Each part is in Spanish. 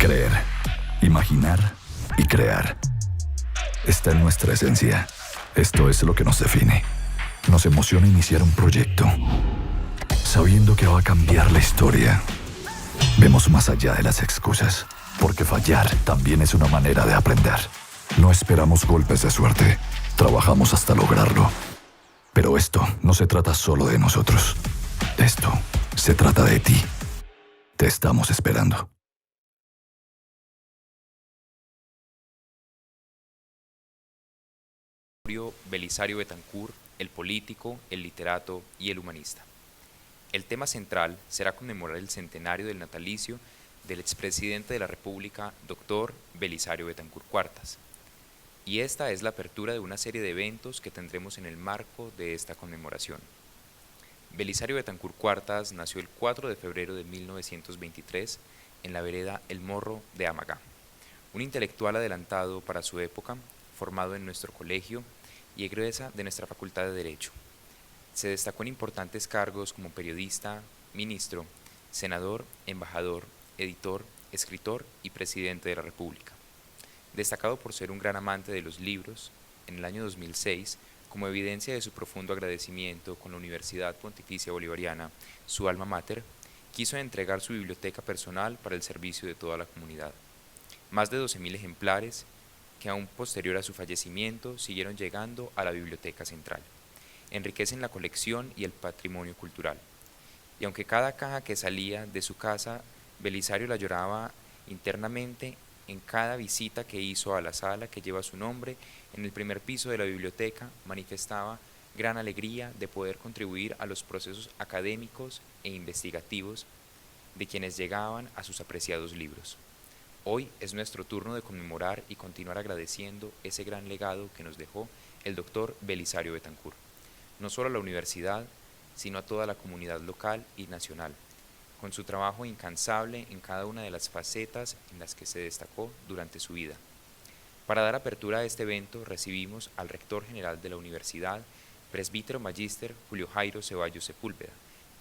Creer, imaginar y crear. Está en nuestra esencia. Esto es lo que nos define. Nos emociona iniciar un proyecto, sabiendo que va a cambiar la historia. Vemos más allá de las excusas, porque fallar también es una manera de aprender. No esperamos golpes de suerte, trabajamos hasta lograrlo. Pero esto no se trata solo de nosotros. Esto se trata de ti. Te estamos esperando. Belisario Betancur, el político, el literato y el humanista. El tema central será conmemorar el centenario del natalicio del expresidente de la República, Dr. Belisario Betancur Cuartas. Y esta es la apertura de una serie de eventos que tendremos en el marco de esta conmemoración. Belisario Betancur Cuartas nació el 4 de febrero de 1923 en la vereda El Morro de Amagá. Un intelectual adelantado para su época, formado en nuestro colegio y egresa de nuestra Facultad de Derecho. Se destacó en importantes cargos como periodista, ministro, senador, embajador, editor, escritor y presidente de la República. Destacado por ser un gran amante de los libros, en el año 2006, como evidencia de su profundo agradecimiento con la Universidad Pontificia Bolivariana, su alma mater, quiso entregar su biblioteca personal para el servicio de toda la comunidad. Más de 12.000 ejemplares, que aún posterior a su fallecimiento siguieron llegando a la Biblioteca Central. Enriquecen la colección y el patrimonio cultural. Y aunque cada caja que salía de su casa, Belisario la lloraba internamente, en cada visita que hizo a la sala que lleva su nombre, en el primer piso de la biblioteca, manifestaba gran alegría de poder contribuir a los procesos académicos e investigativos de quienes llegaban a sus apreciados libros. Hoy es nuestro turno de conmemorar y continuar agradeciendo ese gran legado que nos dejó el doctor Belisario Betancur, no solo a la universidad, sino a toda la comunidad local y nacional, con su trabajo incansable en cada una de las facetas en las que se destacó durante su vida. Para dar apertura a este evento recibimos al rector general de la universidad, presbítero magíster Julio Jairo Ceballos Sepúlveda,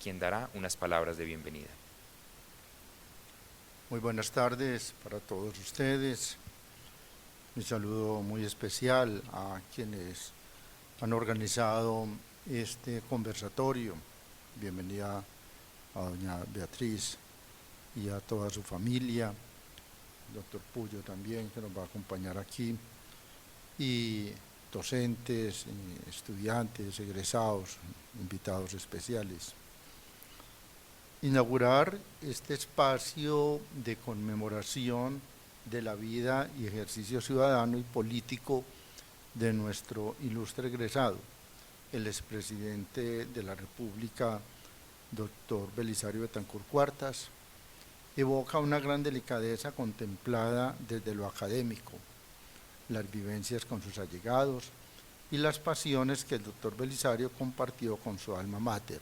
quien dará unas palabras de bienvenida. Muy buenas tardes para todos ustedes. Un saludo muy especial a quienes han organizado este conversatorio. Bienvenida a doña Beatriz y a toda su familia, doctor Puyo también, que nos va a acompañar aquí, y docentes, estudiantes, egresados, invitados especiales. Inaugurar este espacio de conmemoración de la vida y ejercicio ciudadano y político de nuestro ilustre egresado, el expresidente de la República, doctor Belisario Betancur Cuartas, evoca una gran delicadeza contemplada desde lo académico, las vivencias con sus allegados y las pasiones que el doctor Belisario compartió con su alma mater,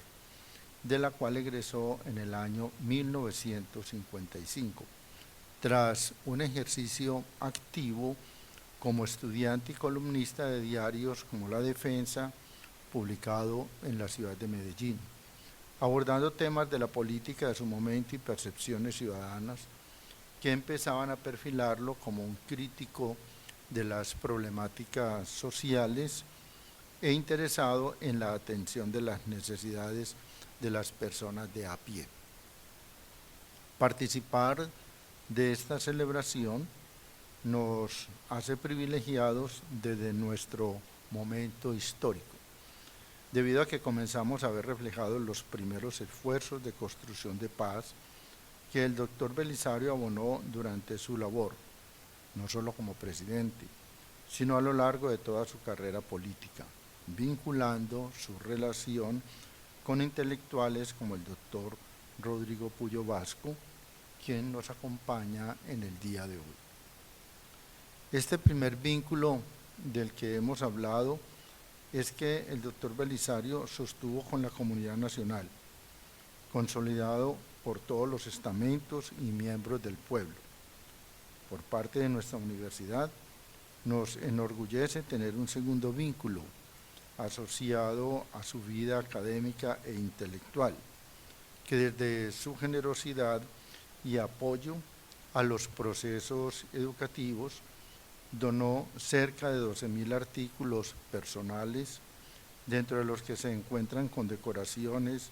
de la cual egresó en el año 1955, tras un ejercicio activo como estudiante y columnista de diarios como La Defensa, publicado en la ciudad de Medellín, abordando temas de la política de su momento y percepciones ciudadanas que empezaban a perfilarlo como un crítico de las problemáticas sociales e interesado en la atención de las necesidades de las personas de a pie. Participar de esta celebración nos hace privilegiados desde nuestro momento histórico, debido a que comenzamos a ver reflejados los primeros esfuerzos de construcción de paz que el doctor Belisario abonó durante su labor, no solo como presidente, sino a lo largo de toda su carrera política, vinculando su relación con intelectuales como el doctor Rodrigo Puyo Vasco, quien nos acompaña en el día de hoy. Este primer vínculo del que hemos hablado es que el doctor Belisario sostuvo con la comunidad nacional, consolidado por todos los estamentos y miembros del pueblo. Por parte de nuestra universidad, nos enorgullece tener un segundo vínculo asociado a su vida académica e intelectual, que desde su generosidad y apoyo a los procesos educativos, donó cerca de 12.000 artículos personales, dentro de los que se encuentran condecoraciones,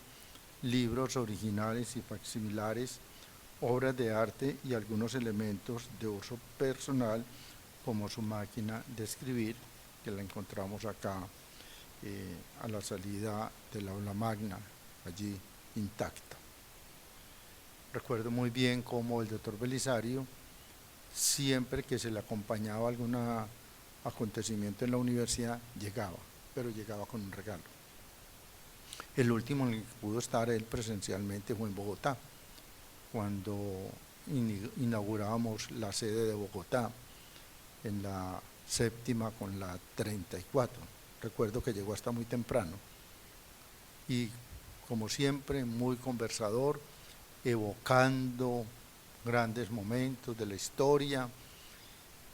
libros originales y facsimilares, obras de arte y algunos elementos de uso personal, como su máquina de escribir, que la encontramos acá a la salida del aula magna, allí intacta. Recuerdo muy bien cómo el doctor Belisario, siempre que se le acompañaba algún acontecimiento en la universidad, llegaba, pero llegaba con un regalo. El último en el que pudo estar él presencialmente fue en Bogotá, cuando inaugurábamos la sede de Bogotá, en la 7ª con la 34. Recuerdo que llegó hasta muy temprano y, como siempre, muy conversador, evocando grandes momentos de la historia,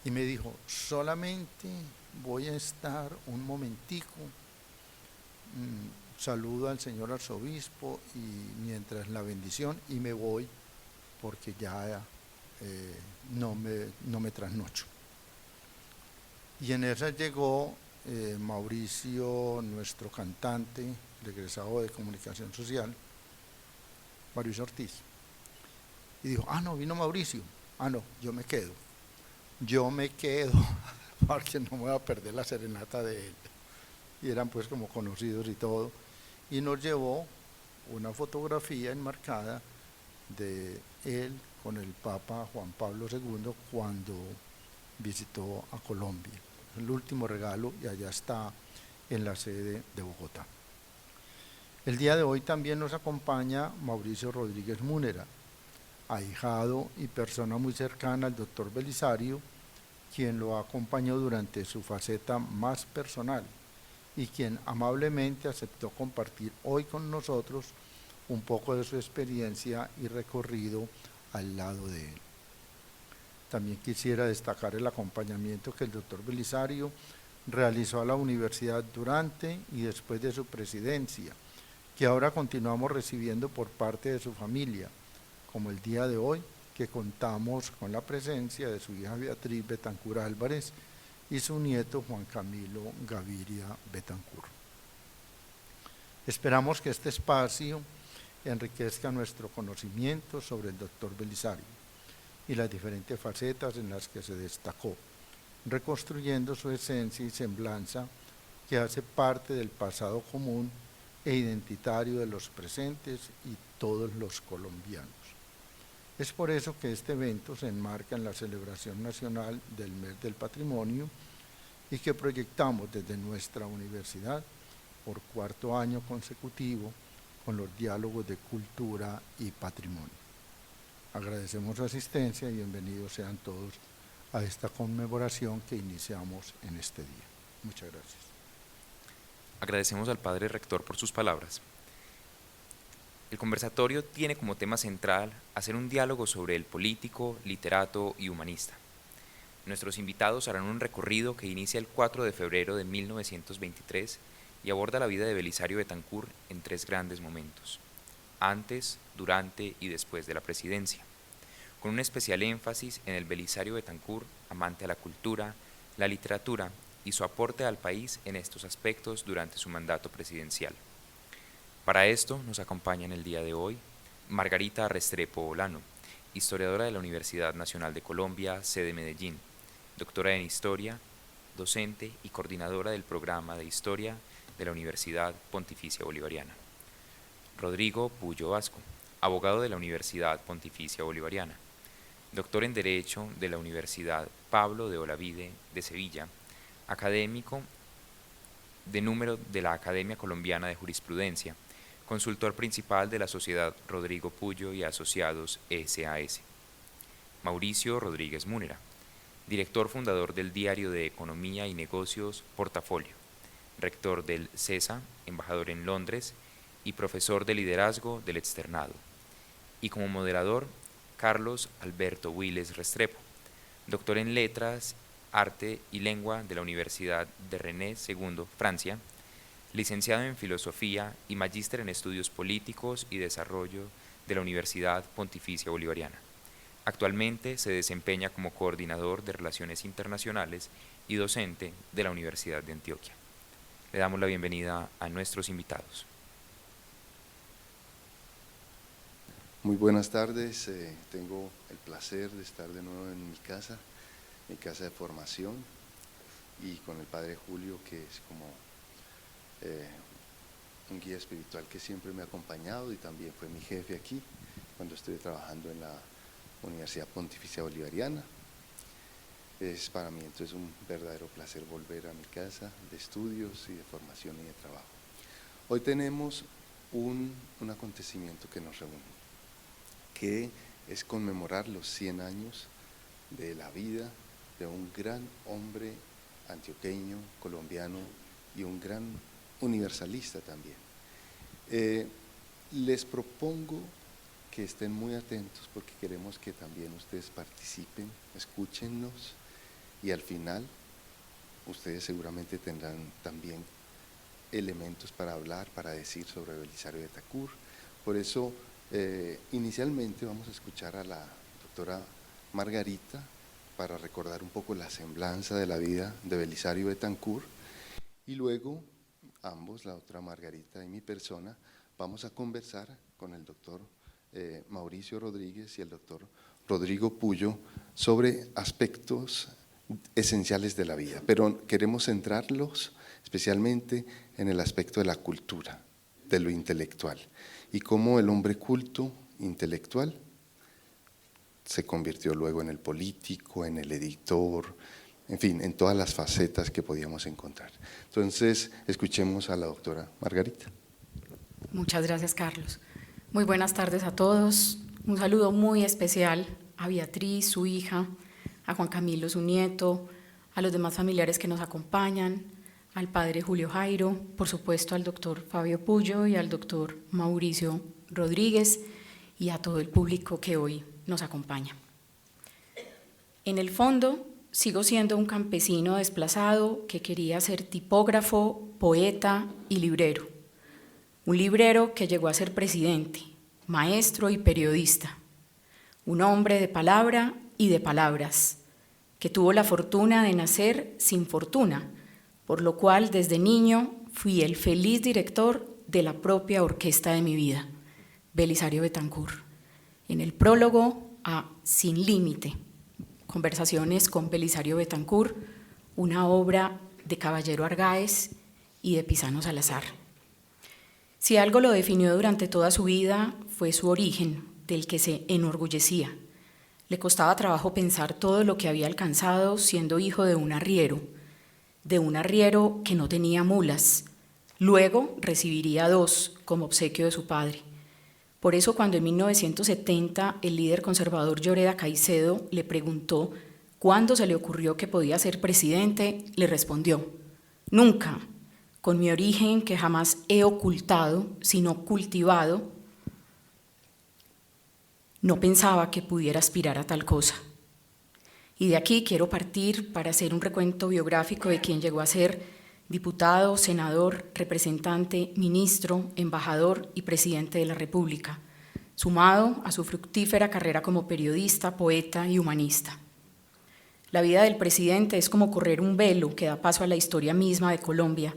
y me dijo: solamente voy a estar un momentico, saludo al señor arzobispo y mientras la bendición, y me voy porque ya no me trasnocho. Y en esa llegó Mauricio, nuestro cantante, el egresado de Comunicación Social, Mauricio Ortiz, y dijo: no, vino Mauricio, no, yo me quedo, porque no me voy a perder la serenata de él. Y eran pues como conocidos y todo, y nos llevó una fotografía enmarcada de él con el Papa Juan Pablo II cuando visitó a Colombia. El último regalo, y allá está en la sede de Bogotá. El día de hoy también nos acompaña Mauricio Rodríguez Múnera, ahijado y persona muy cercana al doctor Belisario, quien lo acompañó durante su faceta más personal y quien amablemente aceptó compartir hoy con nosotros un poco de su experiencia y recorrido al lado de él. También quisiera destacar el acompañamiento que el doctor Belisario realizó a la universidad durante y después de su presidencia, que ahora continuamos recibiendo por parte de su familia, como el día de hoy, que contamos con la presencia de su hija Beatriz Betancur Álvarez y su nieto Juan Camilo Gaviria Betancur. Esperamos que este espacio enriquezca nuestro conocimiento sobre el doctor Belisario y las diferentes facetas en las que se destacó, reconstruyendo su esencia y semblanza que hace parte del pasado común e identitario de los presentes y todos los colombianos. Es por eso que este evento se enmarca en la celebración nacional del Mes del Patrimonio y que proyectamos desde nuestra universidad por 4º año consecutivo con los diálogos de cultura y patrimonio. Agradecemos su asistencia y bienvenidos sean todos a esta conmemoración que iniciamos en este día. Muchas gracias. Agradecemos al Padre Rector por sus palabras. El conversatorio tiene como tema central hacer un diálogo sobre el político, literato y humanista. Nuestros invitados harán un recorrido que inicia el 4 de febrero de 1923 y aborda la vida de Belisario Betancur en 3 grandes momentos: antes, durante y después de la presidencia, con un especial énfasis en el Belisario Betancur, amante a la cultura, la literatura y su aporte al país en estos aspectos durante su mandato presidencial. Para esto nos acompaña en el día de hoy Margarita Restrepo Olano, historiadora de la Universidad Nacional de Colombia, sede Medellín, doctora en Historia, docente y coordinadora del programa de Historia de la Universidad Pontificia Bolivariana. Rodrigo Puyo Vasco, abogado de la Universidad Pontificia Bolivariana, doctor en Derecho de la Universidad Pablo de Olavide de Sevilla, académico de número de la Academia Colombiana de Jurisprudencia, consultor principal de la Sociedad Rodrigo Puyo y Asociados SAS. Mauricio Rodríguez Múnera, director fundador del Diario de Economía y Negocios Portafolio, rector del CESA, embajador en Londres y profesor de liderazgo del Externado. Y como moderador, Carlos Alberto Willes Restrepo, doctor en Letras, Arte y Lengua de la Universidad de René II, Francia, licenciado en Filosofía y magíster en Estudios Políticos y Desarrollo de la Universidad Pontificia Bolivariana, Actualmente se desempeña como coordinador de Relaciones Internacionales y docente de la Universidad de Antioquia. Le damos la bienvenida a nuestros invitados. Muy buenas tardes, tengo el placer de estar de nuevo en mi casa de formación, y con el Padre Julio, que es como un guía espiritual que siempre me ha acompañado y también fue mi jefe aquí cuando estuve trabajando en la Universidad Pontificia Bolivariana. Es para mí entonces un verdadero placer volver a mi casa de estudios y de formación y de trabajo. Hoy tenemos un acontecimiento que nos reúne, que es conmemorar los 100 años de la vida de un gran hombre antioqueño, colombiano y un gran universalista también. Les propongo que estén muy atentos porque queremos que también ustedes participen, escúchennos, y al final ustedes seguramente tendrán también elementos para hablar, para decir sobre Belisario de Betancur. Por eso inicialmente vamos a escuchar a la doctora Margarita para recordar un poco la semblanza de la vida de Belisario Betancur, y luego ambos, la doctora Margarita y mi persona, vamos a conversar con el doctor Mauricio Rodríguez y el doctor Rodrigo Puyo sobre aspectos esenciales de la vida, pero queremos centrarlos especialmente en el aspecto de la cultura, de lo intelectual, y cómo el hombre culto, intelectual, se convirtió luego en el político, en el editor, en fin, en todas las facetas que podíamos encontrar. Entonces, escuchemos a la doctora Margarita. Muchas gracias, Carlos. Muy buenas tardes a todos. Un saludo muy especial a Beatriz, su hija, a Juan Camilo, su nieto, a los demás familiares que nos acompañan, al padre Julio Jairo, por supuesto al doctor Fabio Puyo y al doctor Mauricio Rodríguez, y a todo el público que hoy nos acompaña. En el fondo, sigo siendo un campesino desplazado que quería ser tipógrafo, poeta y librero. Un librero que llegó a ser presidente, maestro y periodista. Un hombre de palabra y de palabras, que tuvo la fortuna de nacer sin fortuna, por lo cual desde niño fui el feliz director de la propia orquesta de mi vida, Belisario Betancur. En el prólogo a Sin Límite, conversaciones con Belisario Betancur, una obra de Caballero Argáez y de Pisano Salazar. Si algo lo definió durante toda su vida fue su origen, del que se enorgullecía. Le costaba trabajo pensar todo lo que había alcanzado siendo hijo de un arriero que no tenía mulas. Luego recibiría 2 como obsequio de su padre. Por eso cuando en 1970 el líder conservador Lloreda Caicedo le preguntó cuándo se le ocurrió que podía ser presidente, le respondió: nunca, con mi origen que jamás he ocultado, sino cultivado, no pensaba que pudiera aspirar a tal cosa. Y de aquí quiero partir para hacer un recuento biográfico de quien llegó a ser diputado, senador, representante, ministro, embajador y presidente de la República, sumado a su fructífera carrera como periodista, poeta y humanista. La vida del presidente es como correr un velo que da paso a la historia misma de Colombia,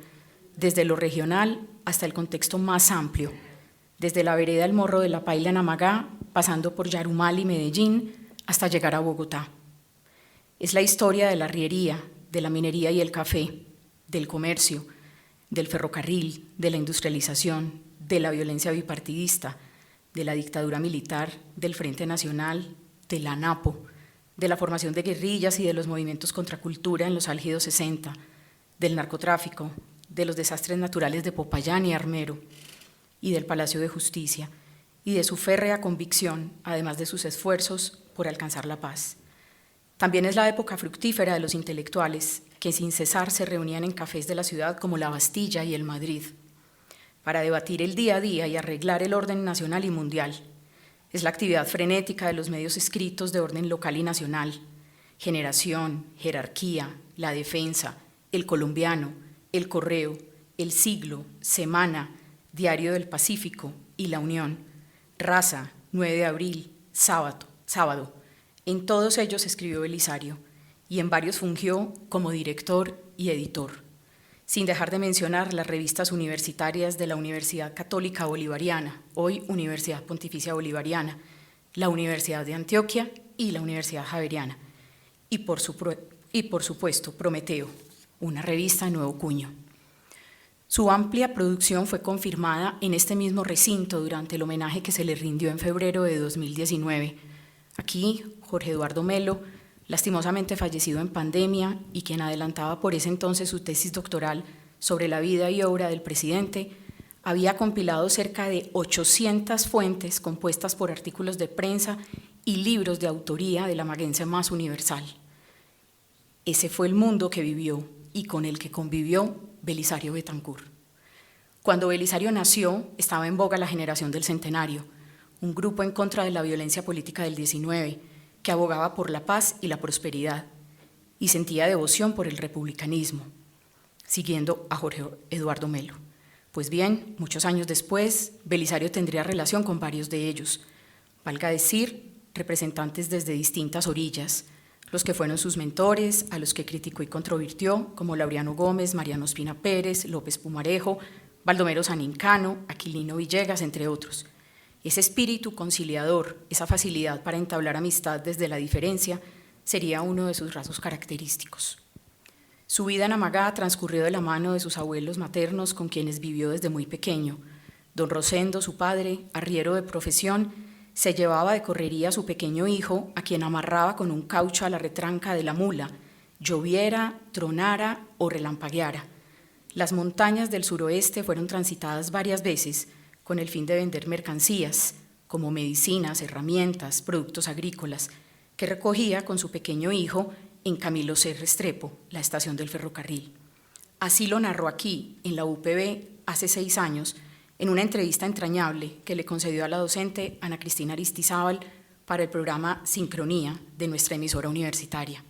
desde lo regional hasta el contexto más amplio, desde la vereda El Morro de la Paila en Amagá, pasando por Yarumal y Medellín, hasta llegar a Bogotá. Es la historia de la arriería, de la minería y el café, del comercio, del ferrocarril, de la industrialización, de la violencia bipartidista, de la dictadura militar, del Frente Nacional, de la ANAPO, de la formación de guerrillas y de los movimientos contracultura en los álgidos 60, del narcotráfico, de los desastres naturales de Popayán y Armero, y del Palacio de Justicia, y de su férrea convicción, además de sus esfuerzos por alcanzar la paz. También es la época fructífera de los intelectuales, que sin cesar se reunían en cafés de la ciudad como la Bastilla y el Madrid, para debatir el día a día y arreglar el orden nacional y mundial. Es la actividad frenética de los medios escritos de orden local y nacional: Generación, Jerarquía, La Defensa, El Colombiano, El Correo, El Siglo, Semana, Diario del Pacífico y La Unión, Raza, 9 de abril, Sábado, En todos ellos escribió Belisario, y en varios fungió como director y editor, sin dejar de mencionar las revistas universitarias de la Universidad Católica Bolivariana, hoy Universidad Pontificia Bolivariana, la Universidad de Antioquia y la Universidad Javeriana, y por supuesto Prometeo, una revista de nuevo cuño. Su amplia producción fue confirmada en este mismo recinto durante el homenaje que se le rindió en febrero de 2019. Aquí, Jorge Eduardo Melo, lastimosamente fallecido en pandemia y quien adelantaba por ese entonces su tesis doctoral sobre la vida y obra del presidente, había compilado cerca de 800 fuentes compuestas por artículos de prensa y libros de autoría de la maguense más universal. Ese fue el mundo que vivió y con el que convivió Belisario Betancur. Cuando Belisario nació, estaba en boga la generación del Centenario, un grupo en contra de la violencia política del 19, que abogaba por la paz y la prosperidad, y sentía devoción por el republicanismo, siguiendo a Jorge Eduardo Melo. Pues bien, muchos años después, Belisario tendría relación con varios de ellos, valga decir, representantes desde distintas orillas, los que fueron sus mentores, a los que criticó y controvirtió, como Laureano Gómez, Mariano Ospina Pérez, López Pumarejo, Baldomero Sanincano, Aquilino Villegas, entre otros. Ese espíritu conciliador, esa facilidad para entablar amistad desde la diferencia, sería uno de sus rasgos característicos. Su vida en Amagá transcurrió de la mano de sus abuelos maternos con quienes vivió desde muy pequeño. Don Rosendo, su padre, arriero de profesión, se llevaba de correría a su pequeño hijo, a quien amarraba con un caucho a la retranca de la mula, lloviera, tronara o relampagueara. Las montañas del suroeste fueron transitadas varias veces con el fin de vender mercancías, como medicinas, herramientas, productos agrícolas, que recogía con su pequeño hijo en Camilo C. Restrepo, la estación del ferrocarril. Así lo narró aquí, en la UPB, hace 6 años, en una entrevista entrañable que le concedió a la docente Ana Cristina Aristizábal para el programa Sincronía de nuestra emisora universitaria.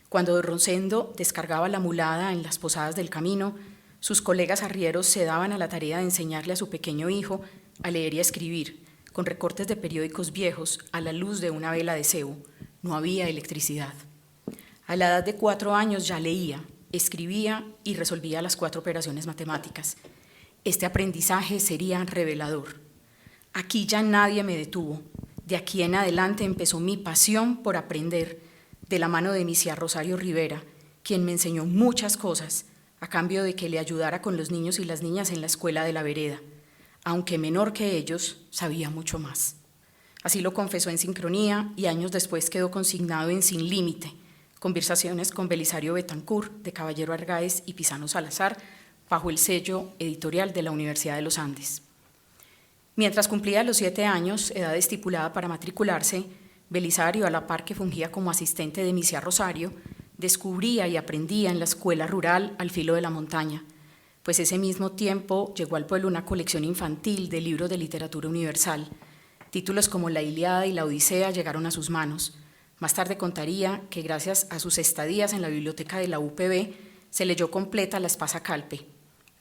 Cuando don Rosendo descargaba la mulada en las posadas del camino, sus colegas arrieros se daban a la tarea de enseñarle a su pequeño hijo a leer y a escribir, con recortes de periódicos viejos a la luz de una vela de cebo. No había electricidad. A la edad de 4 años ya leía, escribía y resolvía las 4 operaciones matemáticas. Este aprendizaje sería revelador. Aquí ya nadie me detuvo. De aquí en adelante empezó mi pasión por aprender, de la mano de mi tía Rosario Rivera, quien me enseñó muchas cosas, a cambio de que le ayudara con los niños y las niñas en la escuela de la vereda. Aunque menor que ellos, sabía mucho más. Así lo confesó en Sincronía y años después quedó consignado en Sin Límite, conversaciones con Belisario Betancur, de Caballero Argáez y Pisano Salazar, bajo el sello editorial de la Universidad de los Andes. Mientras cumplía los 7 años, edad estipulada para matricularse, Belisario, a la par que fungía como asistente de mi tía Rosario, descubría y aprendía en la escuela rural al filo de la montaña, pues ese mismo tiempo llegó al pueblo una colección infantil de libros de literatura universal. Títulos como La Ilíada y la Odisea llegaron a sus manos. Más tarde contaría que gracias a sus estadías en la biblioteca de la UPB se leyó completa La Espasa Calpe.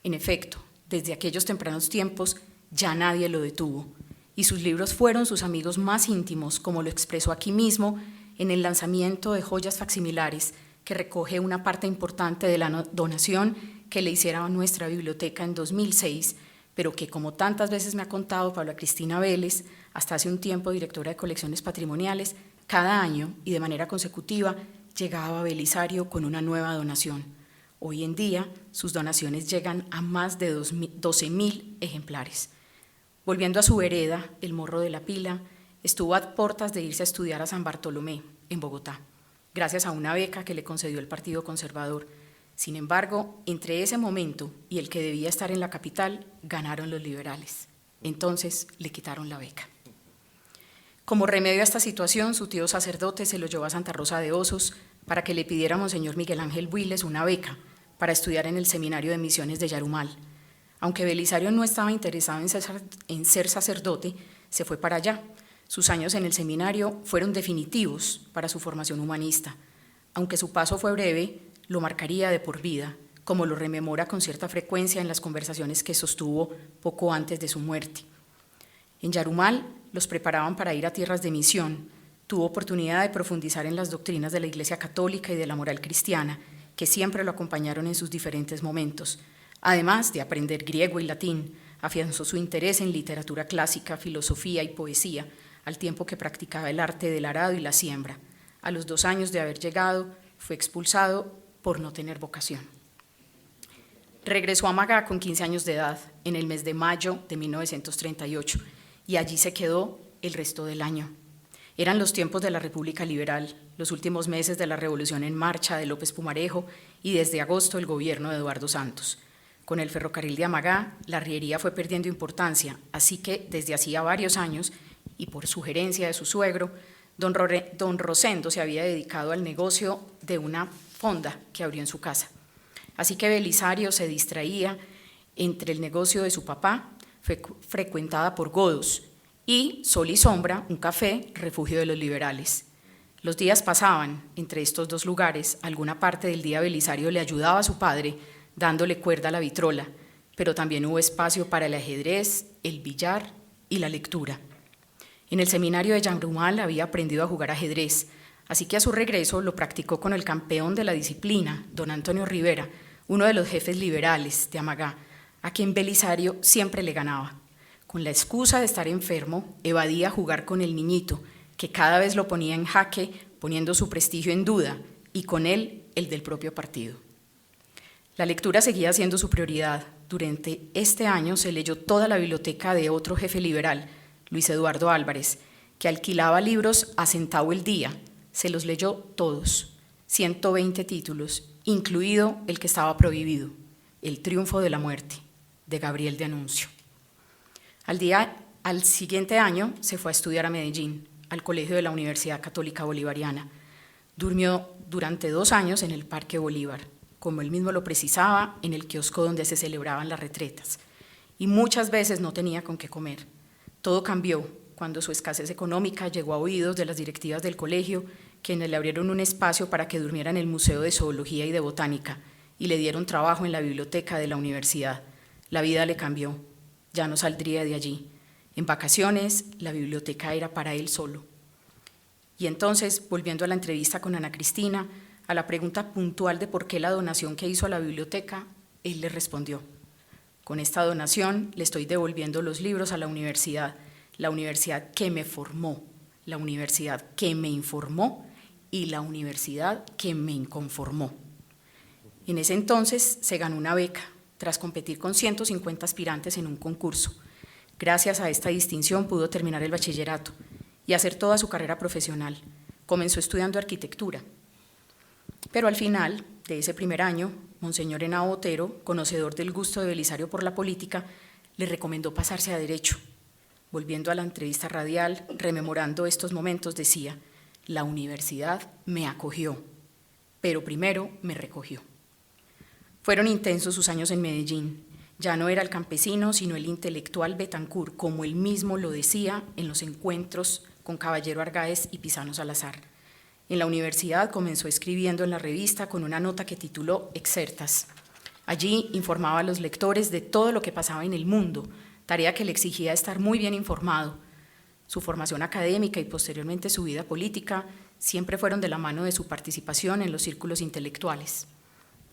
En efecto, desde aquellos tempranos tiempos ya nadie lo detuvo, y sus libros fueron sus amigos más íntimos, como lo expresó aquí mismo en el lanzamiento de Joyas Facsimilares, que recoge una parte importante de la donación que le hiciera a nuestra biblioteca en 2006, pero que, como tantas veces me ha contado Paula Cristina Vélez, hasta hace un tiempo directora de colecciones patrimoniales, cada año y de manera consecutiva llegaba a Belisario con una nueva donación. Hoy en día, sus donaciones llegan a más de 12.000 ejemplares. Volviendo a su vereda, el Morro de la Pila, estuvo a puertas de irse a estudiar a San Bartolomé, en Bogotá, gracias a una beca que le concedió el Partido Conservador. Sin embargo, entre ese momento y el que debía estar en la capital, ganaron los liberales. Entonces le quitaron la beca. Como remedio a esta situación, su tío sacerdote se lo llevó a Santa Rosa de Osos para que le pidiera a Monseñor Miguel Ángel Builes una beca para estudiar en el Seminario de Misiones de Yarumal. Aunque Belisario no estaba interesado en ser sacerdote, se fue para allá. Sus años en el seminario fueron definitivos para su formación humanista. Aunque su paso fue breve, lo marcaría de por vida, como lo rememora con cierta frecuencia en las conversaciones que sostuvo poco antes de su muerte. En Yarumal los preparaban para ir a tierras de misión, Tuvo oportunidad de profundizar en las doctrinas de la Iglesia Católica y de la moral cristiana, que siempre lo acompañaron en sus diferentes momentos. Además de aprender griego y latín, afianzó su interés en literatura clásica, filosofía y poesía, al tiempo que practicaba el arte del arado y la siembra. A los 2 años de haber llegado, fue expulsado por no tener vocación. Regresó a Magá con 15 años de edad, en el mes de mayo de 1938, y allí se quedó el resto del año. Eran los tiempos de la República Liberal, los últimos meses de la Revolución en Marcha de López Pumarejo y desde agosto el gobierno de Eduardo Santos. Con el ferrocarril de Amagá, la arriería fue perdiendo importancia, así que desde hacía varios años, y por sugerencia de su suegro, don Rosendo se había dedicado al negocio de una fonda que abrió en su casa. Así que Belisario se distraía entre el negocio de su papá, frecuentada por godos, y Sol y Sombra, un café, refugio de los liberales. Los días pasaban entre estos dos lugares, alguna parte del día Belisario le ayudaba a su padre, dándole cuerda a la vitrola, pero también hubo espacio para el ajedrez, el billar y la lectura. En el seminario de Yangrumal había aprendido a jugar ajedrez, así que a su regreso lo practicó con el campeón de la disciplina, don Antonio Rivera, uno de los jefes liberales de Amagá, a quien Belisario siempre le ganaba. Con la excusa de estar enfermo, evadía jugar con el niñito, que cada vez lo ponía en jaque, poniendo su prestigio en duda, y con él el del propio partido. La lectura seguía siendo su prioridad. Durante este año se leyó toda la biblioteca de otro jefe liberal, Luis Eduardo Álvarez, que alquilaba libros a centavo el día. Se los leyó todos, 120 títulos, incluido el que estaba prohibido, El triunfo de la muerte, de Gabriel de Anuncio. Al siguiente año se fue a estudiar a Medellín, al colegio de la Universidad Católica Bolivariana. Durmió durante 2 años en el Parque Bolívar, como él mismo lo precisaba, en el kiosco donde se celebraban las retretas, y muchas veces no tenía con qué comer. Todo cambió cuando su escasez económica llegó a oídos de las directivas del colegio, quienes le abrieron un espacio para que durmiera en el Museo de Zoología y de Botánica, y le dieron trabajo en la biblioteca de la universidad. La vida le cambió. Ya no saldría de allí. En vacaciones, la biblioteca era para él solo. Y entonces, volviendo a la entrevista con Ana Cristina, a la pregunta puntual de por qué la donación que hizo a la biblioteca, él le respondió: con esta donación le estoy devolviendo los libros a la universidad que me formó, la universidad que me informó y la universidad que me inconformó. En ese entonces se ganó una beca, tras competir con 150 aspirantes en un concurso. Gracias a esta distinción pudo terminar el bachillerato y hacer toda su carrera profesional. Comenzó estudiando arquitectura. Pero al final de ese primer año, Monseñor Henao Otero, conocedor del gusto de Belisario por la política, le recomendó pasarse a Derecho. Volviendo a la entrevista radial, rememorando estos momentos, decía: la universidad me acogió, pero primero me recogió. Fueron intensos sus años en Medellín. Ya no era el campesino, sino el intelectual Betancourt, como él mismo lo decía en los encuentros con Caballero Argáez y Pisano Salazar. En la universidad comenzó escribiendo en la revista con una nota que tituló Excertas. Allí informaba a los lectores de todo lo que pasaba en el mundo, tarea que le exigía estar muy bien informado. Su formación académica y posteriormente su vida política siempre fueron de la mano de su participación en los círculos intelectuales.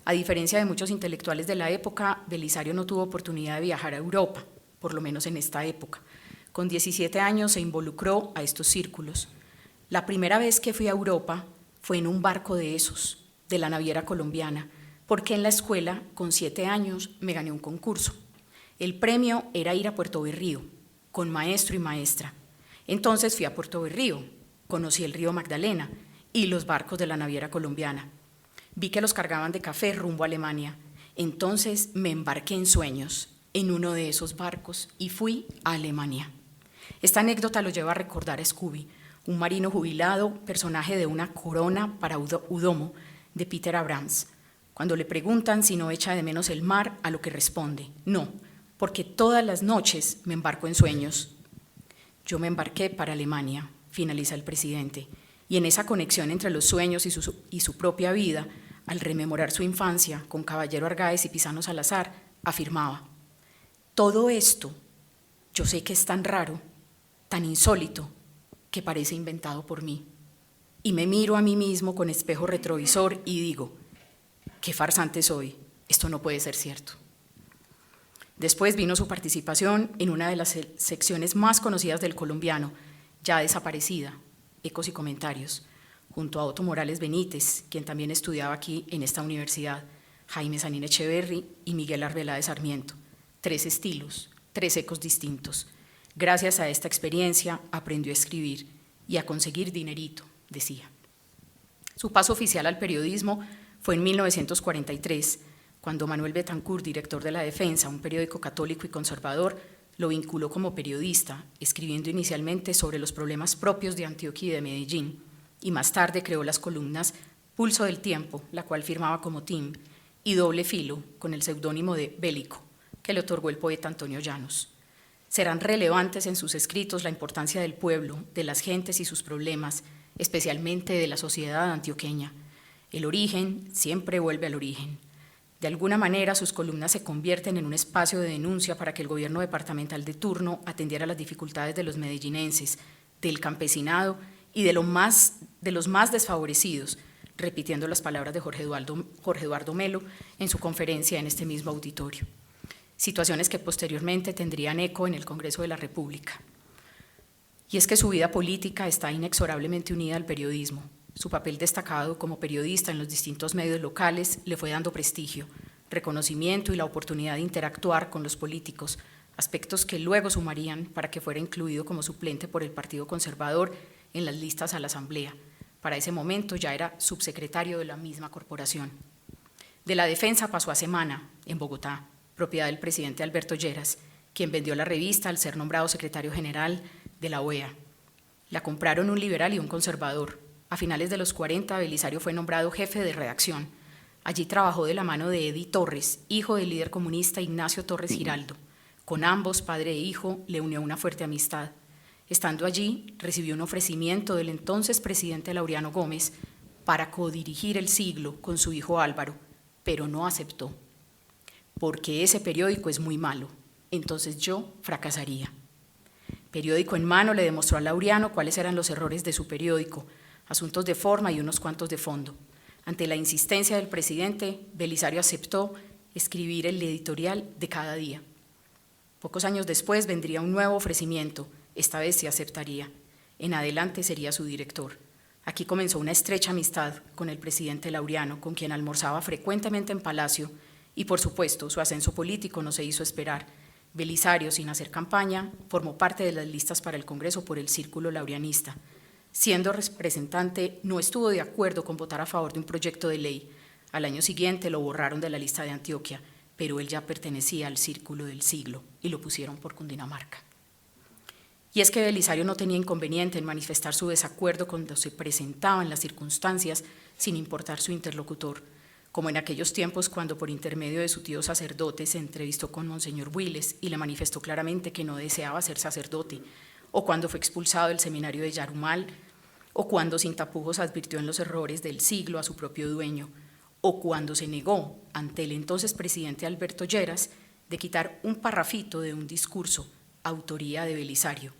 A diferencia de muchos intelectuales de la época, Belisario no tuvo oportunidad de viajar a Europa, por lo menos en esta época. Con 17 años se involucró a estos círculos. La primera vez que fui a Europa fue en un barco de esos, de la naviera colombiana, porque en la escuela, con 7 años, me gané un concurso. El premio era ir a Puerto Berrío, con maestro y maestra. Entonces fui a Puerto Berrío, conocí el río Magdalena y los barcos de la naviera colombiana. Vi que los cargaban de café rumbo a Alemania. Entonces me embarqué en sueños en uno de esos barcos y fui a Alemania. Esta anécdota lo lleva a recordar a Scooby, un marino jubilado, personaje de Una corona para Udomo, de Peter Abrams. Cuando le preguntan si no echa de menos el mar, a lo que responde: no, porque todas las noches me embarco en sueños. Yo me embarqué para Alemania, finaliza el presidente, y en esa conexión entre los sueños y su propia vida, al rememorar su infancia con Caballero Argáez y Pisano Salazar, afirmaba: todo esto, yo sé que es tan raro, tan insólito, que parece inventado por mí. Y me miro a mí mismo con espejo retrovisor y digo, qué farsante soy, esto no puede ser cierto. Después vino su participación en una de las secciones más conocidas del Colombiano, ya desaparecida, Ecos y Comentarios, junto a Otto Morales Benítez, quien también estudiaba aquí en esta universidad, Jaime Sanín Echeverry y Miguel Arbelá de Sarmiento. 3 estilos, 3 ecos distintos. Gracias a esta experiencia aprendió a escribir y a conseguir dinerito, decía. Su paso oficial al periodismo fue en 1943, cuando Manuel Betancourt, director de La Defensa, un periódico católico y conservador, lo vinculó como periodista, escribiendo inicialmente sobre los problemas propios de Antioquia y de Medellín, y más tarde creó las columnas Pulso del Tiempo, la cual firmaba como Tim, y Doble Filo, con el seudónimo de Bélico, que le otorgó el poeta Antonio Llanos. Serán relevantes en sus escritos la importancia del pueblo, de las gentes y sus problemas, especialmente de la sociedad antioqueña. El origen siempre vuelve al origen. De alguna manera, sus columnas se convierten en un espacio de denuncia para que el gobierno departamental de turno atendiera las dificultades de los medellinenses, del campesinado y de los más desfavorecidos, repitiendo las palabras de Jorge Eduardo Melo en su conferencia en este mismo auditorio. Situaciones que posteriormente tendrían eco en el Congreso de la República. Y es que su vida política está inexorablemente unida al periodismo. Su papel destacado como periodista en los distintos medios locales le fue dando prestigio, reconocimiento y la oportunidad de interactuar con los políticos, aspectos que luego sumarían para que fuera incluido como suplente por el Partido Conservador en las listas a la Asamblea. Para ese momento ya era subsecretario de la misma corporación. De La Defensa pasó a Semana, en Bogotá, propiedad del presidente Alberto Lleras, quien vendió la revista al ser nombrado secretario general de la OEA. La compraron un liberal y un conservador. A finales de los 40, Belisario fue nombrado jefe de redacción. Allí trabajó de la mano de Edi Torres, hijo del líder comunista Ignacio Torres Giraldo. Con ambos, padre e hijo, le unió una fuerte amistad. Estando allí, recibió un ofrecimiento del entonces presidente Laureano Gómez para codirigir El Siglo con su hijo Álvaro, pero no aceptó. Porque ese periódico es muy malo, entonces yo fracasaría. Periódico en mano le demostró a Laureano cuáles eran los errores de su periódico, asuntos de forma y unos cuantos de fondo. Ante la insistencia del presidente, Belisario aceptó escribir el editorial de cada día. Pocos años después vendría un nuevo ofrecimiento, esta vez sí aceptaría. En adelante sería su director. Aquí comenzó una estrecha amistad con el presidente Laureano, con quien almorzaba frecuentemente en Palacio, y por supuesto su ascenso político no se hizo esperar. Belisario, sin hacer campaña, formó parte de las listas para el Congreso por el Círculo Laureanista. Siendo representante, no estuvo de acuerdo con votar a favor de un proyecto de ley. Al año siguiente lo borraron de la lista de Antioquia, pero él ya pertenecía al Círculo del Siglo y lo pusieron por Cundinamarca. Y es que Belisario no tenía inconveniente en manifestar su desacuerdo cuando se presentaban las circunstancias, sin importar su interlocutor, como en aquellos tiempos cuando por intermedio de su tío sacerdote se entrevistó con Monseñor Willes y le manifestó claramente que no deseaba ser sacerdote, o cuando fue expulsado del seminario de Yarumal, o cuando sin tapujos advirtió en los errores del siglo a su propio dueño, o cuando se negó ante el entonces presidente Alberto Lleras de quitar un parrafito de un discurso, autoría de Belisario.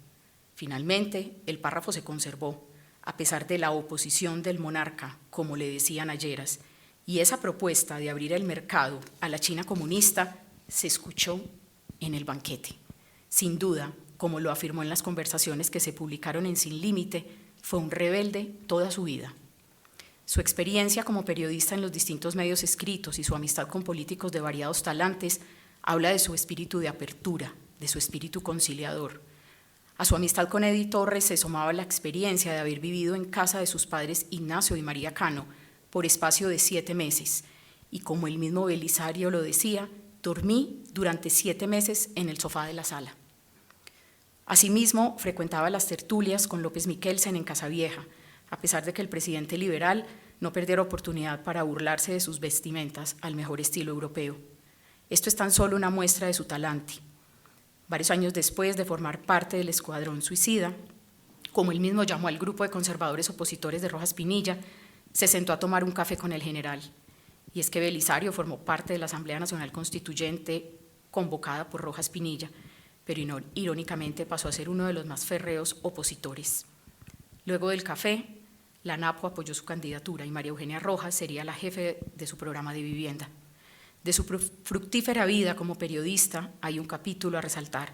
Finalmente, el párrafo se conservó, a pesar de la oposición del monarca, como le decían a Lleras, y esa propuesta de abrir el mercado a la China comunista se escuchó en el banquete. Sin duda, como lo afirmó en las conversaciones que se publicaron en Sin Límite, fue un rebelde toda su vida. Su experiencia como periodista en los distintos medios escritos y su amistad con políticos de variados talantes habla de su espíritu de apertura, de su espíritu conciliador. A su amistad con Edi Torres se sumaba la experiencia de haber vivido en casa de sus padres Ignacio y María Cano por espacio de 7 meses, y como el mismo Belisario lo decía, dormí durante 7 meses en el sofá de la sala. Asimismo, frecuentaba las tertulias con López Miquelsen en Casavieja, a pesar de que el presidente liberal no perdiera oportunidad para burlarse de sus vestimentas al mejor estilo europeo. Esto es tan solo una muestra de su talante. Varios años después de formar parte del Escuadrón Suicida, como él mismo llamó al grupo de conservadores opositores de Rojas Pinilla, se sentó a tomar un café con el general. Y es que Belisario formó parte de la Asamblea Nacional Constituyente convocada por Rojas Pinilla, pero irónicamente pasó a ser uno de los más férreos opositores. Luego del café, la NAPO apoyó su candidatura y María Eugenia Rojas sería la jefe de su programa de vivienda. De su fructífera vida como periodista hay un capítulo a resaltar.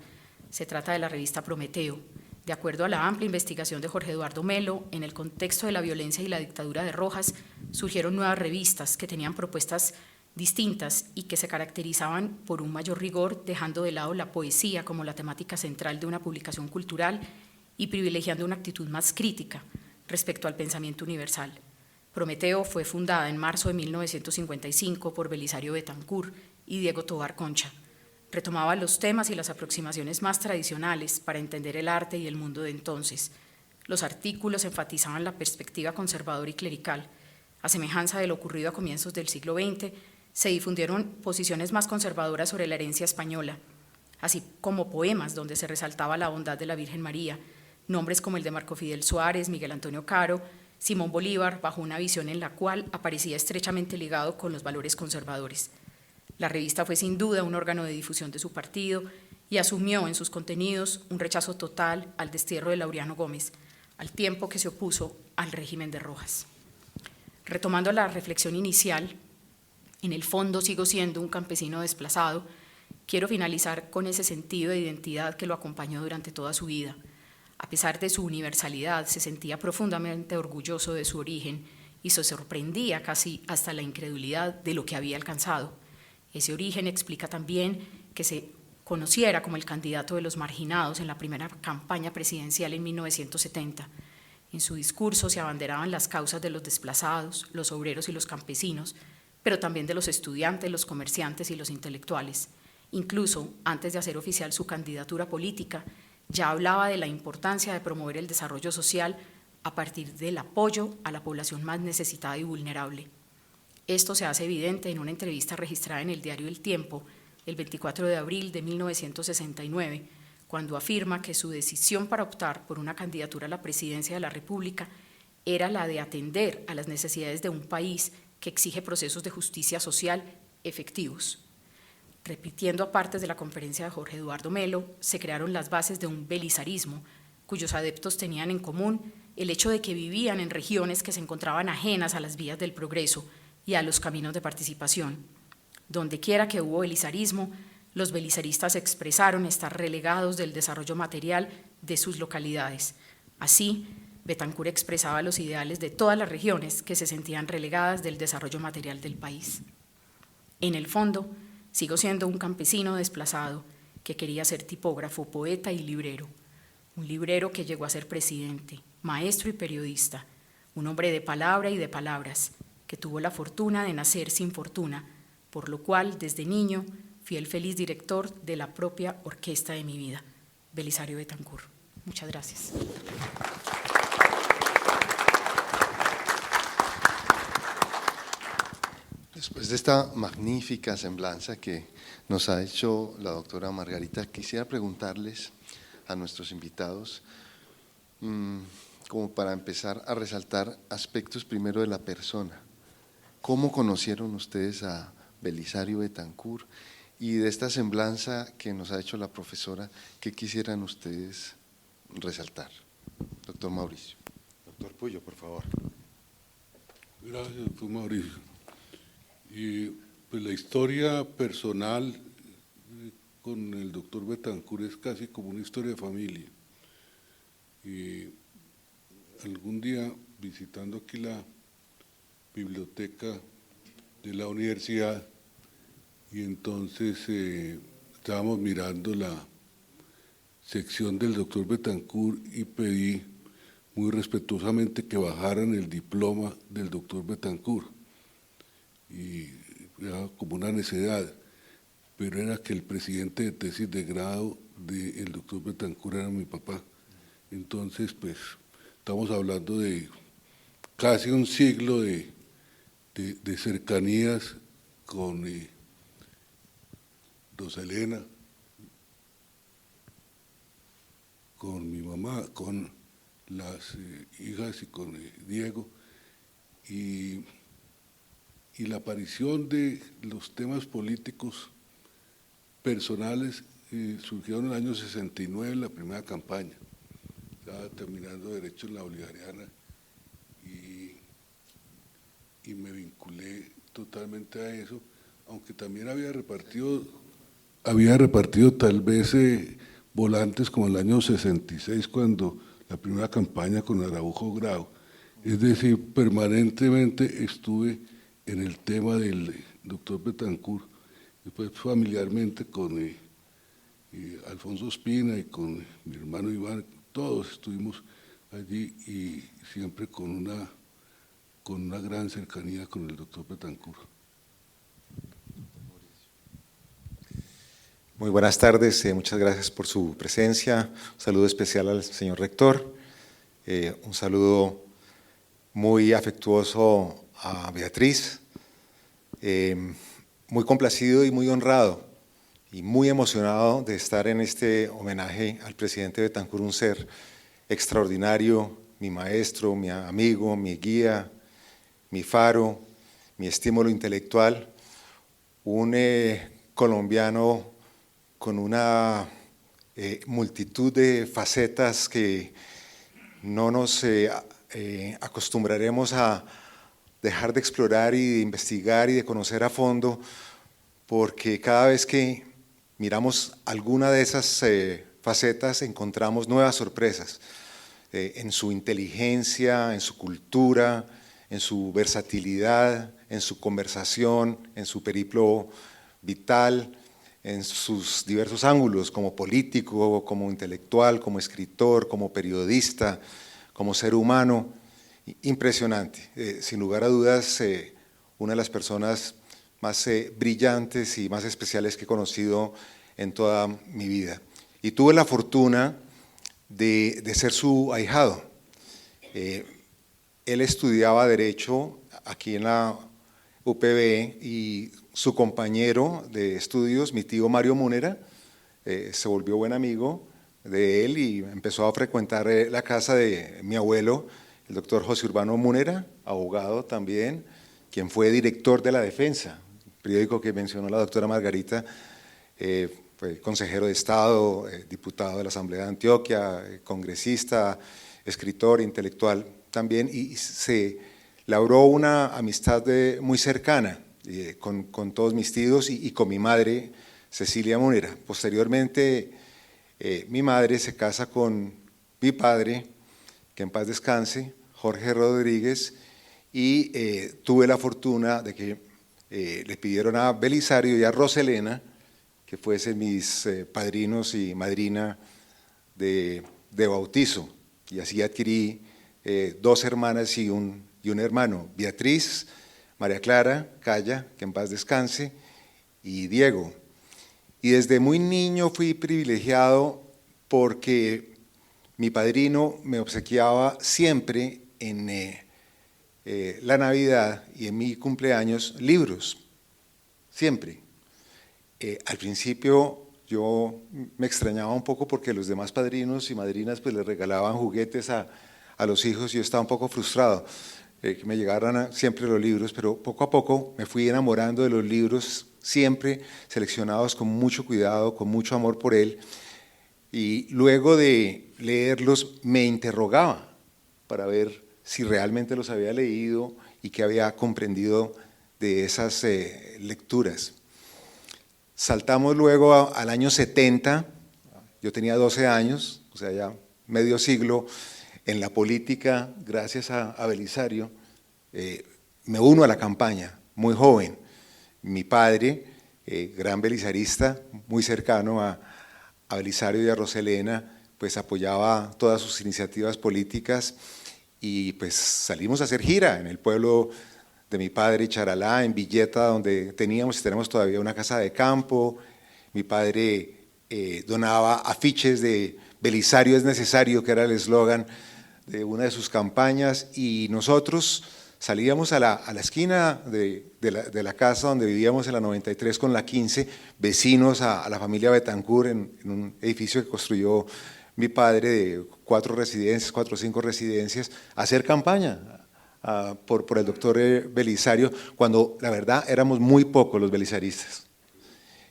Se trata de la revista Prometeo. De acuerdo a la amplia investigación de Jorge Eduardo Melo, en el contexto de la violencia y la dictadura de Rojas, surgieron nuevas revistas que tenían propuestas distintas y que se caracterizaban por un mayor rigor, dejando de lado la poesía como la temática central de una publicación cultural y privilegiando una actitud más crítica respecto al pensamiento universal. Prometeo fue fundada en marzo de 1955 por Belisario Betancur y Diego Tovar Concha. Retomaba los temas y las aproximaciones más tradicionales para entender el arte y el mundo de entonces. Los artículos enfatizaban la perspectiva conservadora y clerical. A semejanza de lo ocurrido a comienzos del siglo XX, se difundieron posiciones más conservadoras sobre la herencia española, así como poemas donde se resaltaba la bondad de la Virgen María, nombres como el de Marco Fidel Suárez, Miguel Antonio Caro, Simón Bolívar, bajo una visión en la cual aparecía estrechamente ligado con los valores conservadores. La revista fue sin duda un órgano de difusión de su partido y asumió en sus contenidos un rechazo total al destierro de Laureano Gómez, al tiempo que se opuso al régimen de Rojas. Retomando la reflexión inicial, en el fondo sigo siendo un campesino desplazado. Quiero finalizar con ese sentido de identidad que lo acompañó durante toda su vida. A pesar de su universalidad, se sentía profundamente orgulloso de su origen y se sorprendía casi hasta la incredulidad de lo que había alcanzado. Ese origen explica también que se conociera como el candidato de los marginados en la primera campaña presidencial en 1970. En su discurso se abanderaban las causas de los desplazados, los obreros y los campesinos, pero también de los estudiantes, los comerciantes y los intelectuales. Incluso, antes de hacer oficial su candidatura política, ya hablaba de la importancia de promover el desarrollo social a partir del apoyo a la población más necesitada y vulnerable. Esto se hace evidente en una entrevista registrada en el diario El Tiempo, el 24 de abril de 1969, cuando afirma que su decisión para optar por una candidatura a la presidencia de la República era la de atender a las necesidades de un país que exige procesos de justicia social efectivos. Repitiendo partes de la conferencia de Jorge Eduardo Melo, se crearon las bases de un belisarismo, cuyos adeptos tenían en común el hecho de que vivían en regiones que se encontraban ajenas a las vías del progreso y a los caminos de participación. Donde quiera que hubo belisarismo, los belisaristas expresaron estar relegados del desarrollo material de sus localidades. Así, Betancur expresaba los ideales de todas las regiones que se sentían relegadas del desarrollo material del país. En el fondo, sigo siendo un campesino desplazado que quería ser tipógrafo, poeta y librero. Un librero que llegó a ser presidente, maestro y periodista, un hombre de palabra y de palabras, que tuvo la fortuna de nacer sin fortuna, por lo cual, desde niño, fui el feliz director de la propia orquesta de mi vida, Belisario Betancur. Muchas gracias. Después de esta magnífica semblanza que nos ha hecho la doctora Margarita, quisiera preguntarles a nuestros invitados, como para empezar a resaltar aspectos primero de la persona. ¿Cómo conocieron ustedes a Belisario Betancur? Y de esta semblanza que nos ha hecho la profesora, ¿qué quisieran ustedes resaltar? Doctor Mauricio. Doctor Puyo, por favor. Gracias, doctor Mauricio. Y pues la historia personal con el doctor Betancur es casi como una historia de familia. Y algún día, visitando aquí la biblioteca de la universidad, y entonces estábamos mirando la sección del doctor Betancur y pedí muy respetuosamente que bajaran el diploma del doctor Betancur. Y era como una necedad, pero era que el presidente de tesis de grado del doctor Betancur era mi papá. Entonces, pues, estamos hablando de casi un siglo de cercanías con Rosa Elena, con mi mamá, con las hijas y con Diego, y la aparición de los temas políticos personales surgieron en el año 69, en la primera campaña. estaba terminando Derecho en la Bolivariana y me vinculé totalmente a eso, aunque también había repartido tal vez volantes como el año 66, cuando la primera campaña con Araujo Grau. Es decir, permanentemente estuve en el tema del doctor Betancourt, después familiarmente con Alfonso Espina y con mi hermano Iván, todos estuvimos allí y siempre con una gran cercanía con el doctor Betancourt. Muy buenas tardes, muchas gracias por su presencia. Un saludo especial al señor rector, un saludo muy afectuoso a Beatriz, muy complacido y muy honrado y muy emocionado de estar en este homenaje al presidente Betancourt, un ser extraordinario, mi maestro, mi amigo, mi guía, mi faro, mi estímulo intelectual, un colombiano con una multitud de facetas que no nos acostumbraremos a dejar de explorar y de investigar y de conocer a fondo, porque cada vez que miramos alguna de esas facetas encontramos nuevas sorpresas en su inteligencia, en su cultura, en su versatilidad, en su conversación, en su periplo vital, en sus diversos ángulos, como político, como intelectual, como escritor, como periodista, como ser humano. Impresionante, sin lugar a dudas, una de las personas más brillantes y más especiales que he conocido en toda mi vida. Y tuve la fortuna de ser su ahijado. Él estudiaba Derecho aquí en la UPB y su compañero de estudios, mi tío Mario Múnera, se volvió buen amigo de él y empezó a frecuentar la casa de mi abuelo, el doctor José Urbano Múnera, abogado también, quien fue director de La Defensa, periódico que mencionó la doctora Margarita, fue consejero de Estado, diputado de la Asamblea de Antioquia, congresista, escritor, intelectual también, y se labró una amistad muy cercana con todos mis tíos y con mi madre, Cecilia Múnera. Posteriormente, mi madre se casa con mi padre, que en paz descanse, Jorge Rodríguez, y tuve la fortuna de que le pidieron a Belisario y a Roselena que fuesen mis padrinos y madrina de bautizo, y así adquirí 2 hermanas y un hermano, Beatriz, María Clara, Calla, que en paz descanse, y Diego. Y desde muy niño fui privilegiado porque mi padrino me obsequiaba siempre en la Navidad y en mi cumpleaños libros, siempre. Al principio yo me extrañaba un poco porque los demás padrinos y madrinas pues les regalaban juguetes a los hijos y yo estaba un poco frustrado que me llegaran siempre los libros, pero poco a poco me fui enamorando de los libros, siempre seleccionados con mucho cuidado, con mucho amor por él, y luego de leerlos me interrogaba para ver si realmente los había leído y qué había comprendido de esas lecturas. Saltamos luego al año 70, yo tenía 12 años, o sea ya medio siglo en la política, gracias a Belisario, me uno a la campaña, muy joven. Mi padre, gran belisarista, muy cercano a Belisario y a Roselena, pues apoyaba todas sus iniciativas políticas y pues salimos a hacer gira en el pueblo de mi padre, Charalá, en Villeta, donde teníamos y tenemos todavía una casa de campo. Mi padre donaba afiches de Belisario es necesario, que era el eslogan de una de sus campañas, y nosotros salíamos a la esquina de la casa donde vivíamos en la 93 con la 15, vecinos a la familia Betancourt, en un edificio que construyó mi padre de 4 o 5 residencias, a hacer campaña por el doctor Belisario, cuando la verdad éramos muy pocos los belisaristas.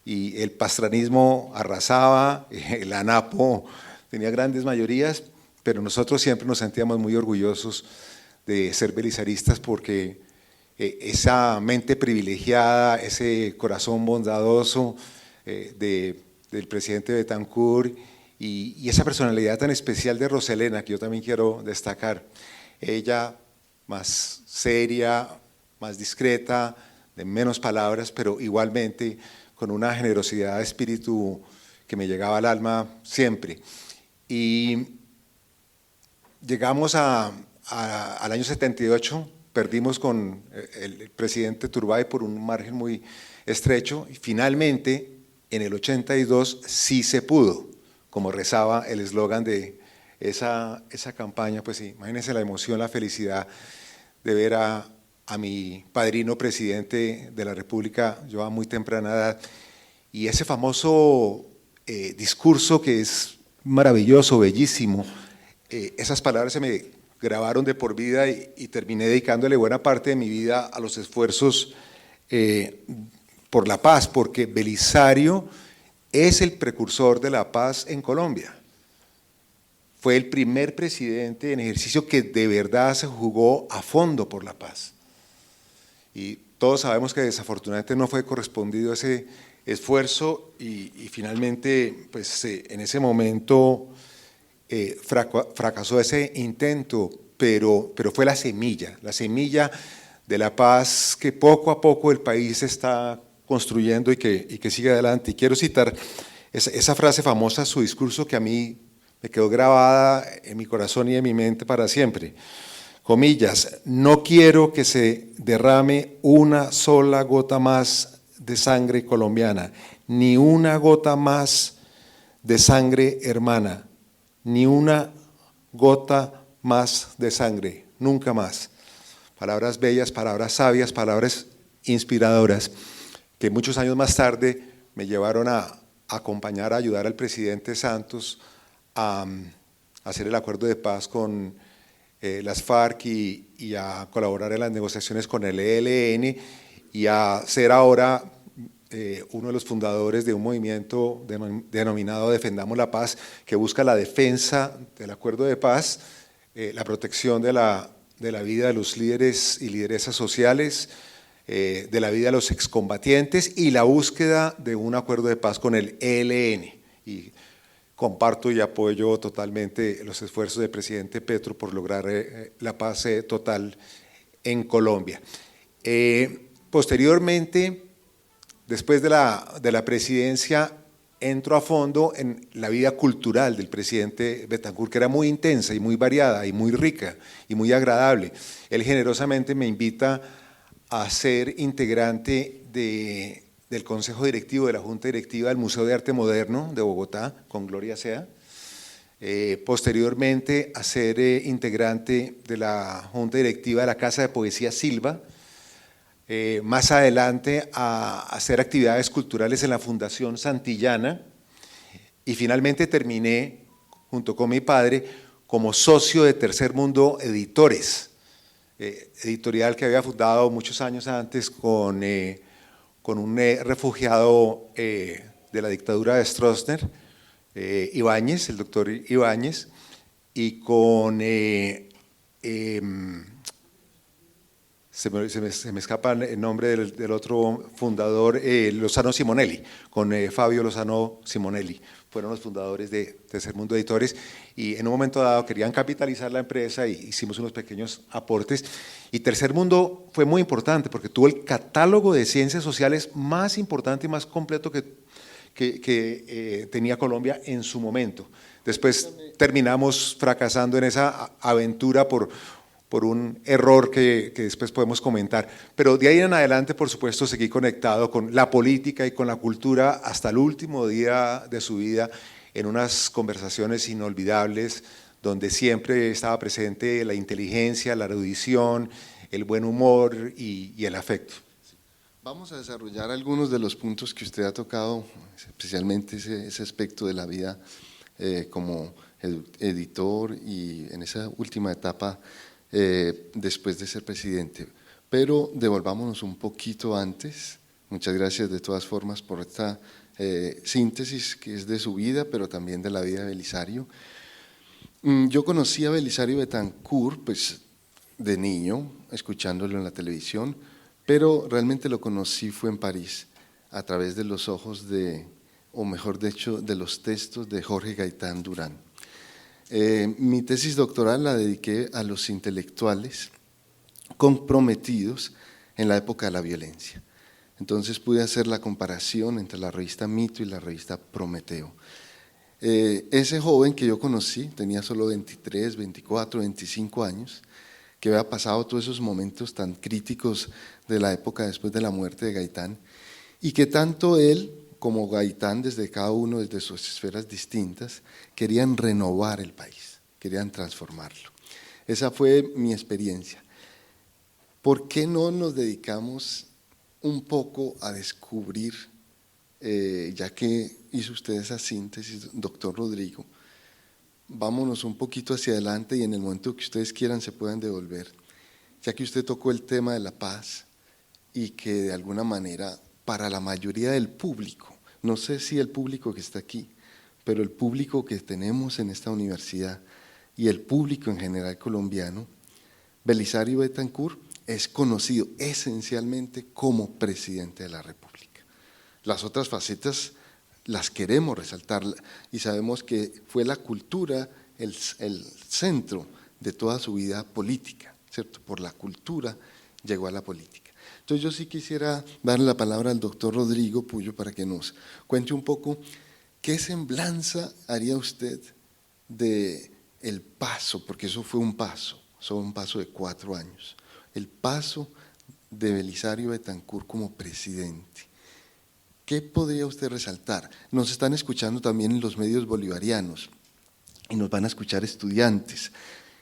Y el pastranismo arrasaba, el ANAPO tenía grandes mayorías, pero nosotros siempre nos sentíamos muy orgullosos de ser belisaristas porque esa mente privilegiada, ese corazón bondadoso del presidente Betancur y esa personalidad tan especial de Roselena, que yo también quiero destacar. Ella más seria, más discreta, de menos palabras, pero igualmente con una generosidad de espíritu que me llegaba al alma siempre. Y llegamos al año 78, perdimos con el presidente Turbay por un margen muy estrecho, y finalmente en el 82 sí se pudo, como rezaba el eslogan de esa campaña. Pues sí, imagínense la emoción, la felicidad de ver a mi padrino presidente de la República, yo a muy temprana edad, y ese famoso discurso que es maravilloso, bellísimo, esas palabras se me grabaron de por vida y terminé dedicándole buena parte de mi vida a los esfuerzos por la paz, porque Belisario es el precursor de la paz en Colombia. Fue el primer presidente en ejercicio que de verdad se jugó a fondo por la paz. Y todos sabemos que desafortunadamente no fue correspondido ese esfuerzo y finalmente pues, en ese momento fracasó ese intento, pero fue la semilla de la paz que poco a poco el país está construyendo y que sigue adelante. Y quiero citar esa frase famosa, su discurso, que a mí me quedó grabada en mi corazón y en mi mente para siempre. Comillas: no quiero que se derrame una sola gota más de sangre colombiana, ni una gota más de sangre hermana, ni una gota más de sangre, nunca más. Palabras bellas, palabras sabias, palabras inspiradoras, que muchos años más tarde me llevaron a acompañar, a ayudar al presidente Santos a hacer el acuerdo de paz con las FARC y a colaborar en las negociaciones con el ELN y a ser ahora uno de los fundadores de un movimiento denominado Defendamos la Paz, que busca la defensa del acuerdo de paz, la protección de la vida de los líderes y lideresas sociales, de la vida de los excombatientes y la búsqueda de un acuerdo de paz con el ELN. Y comparto y apoyo totalmente los esfuerzos del presidente Petro por lograr la paz total en Colombia. Posteriormente, después de la presidencia, entro a fondo en la vida cultural del presidente Betancur, que era muy intensa y muy variada y muy rica y muy agradable. Él generosamente me invita a ser integrante del Consejo Directivo, de la Junta Directiva del Museo de Arte Moderno de Bogotá, con Gloria sea. Posteriormente a ser integrante de la Junta Directiva de la Casa de Poesía Silva. Más adelante a hacer actividades culturales en la Fundación Santillana y finalmente terminé, junto con mi padre, como socio de Tercer Mundo Editores, editorial que había fundado muchos años antes con un refugiado de la dictadura de Stroessner, Ibáñez, el doctor Ibáñez, y con… Se me escapa el nombre del otro fundador, Lozano Simonelli, con Fabio Lozano Simonelli. Fueron los fundadores de Tercer Mundo Editores y en un momento dado querían capitalizar la empresa y hicimos unos pequeños aportes. Y Tercer Mundo fue muy importante porque tuvo el catálogo de ciencias sociales más importante y más completo que tenía Colombia en su momento. Después terminamos fracasando en esa aventura por un error que después podemos comentar. Pero de ahí en adelante, por supuesto, seguí conectado con la política y con la cultura hasta el último día de su vida, en unas conversaciones inolvidables, donde siempre estaba presente la inteligencia, la erudición, el buen humor y el afecto. Vamos a desarrollar algunos de los puntos que usted ha tocado, especialmente ese aspecto de la vida como editor y en esa última etapa después de ser presidente. Pero devolvámonos un poquito antes. Muchas gracias de todas formas por esta síntesis que es de su vida, pero también de la vida de Belisario. Yo conocí a Belisario Betancur pues, de niño, escuchándolo en la televisión, pero realmente lo conocí fue en París, a través de los ojos o mejor dicho, de los textos de Jorge Gaitán Durán. Mi tesis doctoral la dediqué a los intelectuales comprometidos en la época de la violencia. Entonces pude hacer la comparación entre la revista Mito y la revista Prometeo. Ese joven que yo conocí, tenía solo 23, 24, 25 años, que había pasado todos esos momentos tan críticos de la época después de la muerte de Gaitán, y que tanto él como Gaitán, desde cada uno, desde sus esferas distintas, querían renovar el país, querían transformarlo. Esa fue mi experiencia. ¿Por qué no nos dedicamos un poco a descubrir, ya que hizo usted esa síntesis, doctor Rodrigo, vámonos un poquito hacia adelante y en el momento que ustedes quieran se puedan devolver, ya que usted tocó el tema de la paz y que de alguna manera para la mayoría del público, no sé si el público que está aquí, pero el público que tenemos en esta universidad y el público en general colombiano, Belisario Betancur es conocido esencialmente como presidente de la República. Las otras facetas las queremos resaltar y sabemos que fue la cultura el centro de toda su vida política, ¿cierto? Por la cultura llegó a la política. Entonces yo sí quisiera darle la palabra al doctor Rodrigo Puyo para que nos cuente un poco qué semblanza haría usted de el paso, porque eso fue un paso de 4 años, el paso de Belisario Betancur como presidente. ¿Qué podría usted resaltar? Nos están escuchando también en los medios bolivarianos y nos van a escuchar estudiantes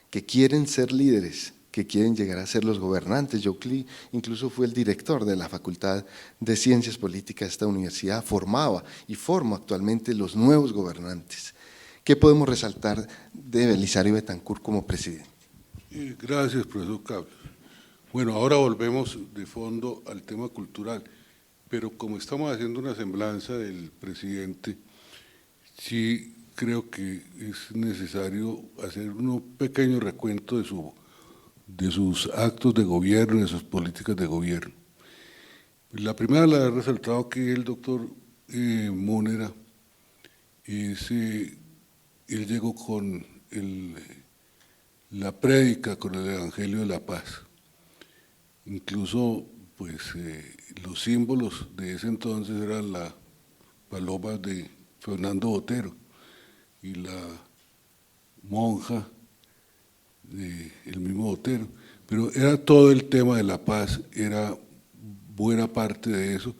que quieren ser líderes, que quieren llegar a ser los gobernantes. Yo incluso fui el director de la Facultad de Ciencias Políticas de esta universidad, formaba y formo actualmente los nuevos gobernantes. ¿Qué podemos resaltar de Belisario Betancur como presidente? Gracias, profesor Carlos. Bueno, ahora volvemos de fondo al tema cultural, pero como estamos haciendo una semblanza del presidente, sí creo que es necesario hacer un pequeño recuento de sus actos de gobierno, de sus políticas de gobierno. La primera la he resaltado que el doctor Múnera, él llegó con la prédica, con el Evangelio de la Paz. Incluso pues, los símbolos de ese entonces eran la paloma de Fernando Botero y la monja del mismo Botero, pero era todo el tema de la paz, era buena parte de eso,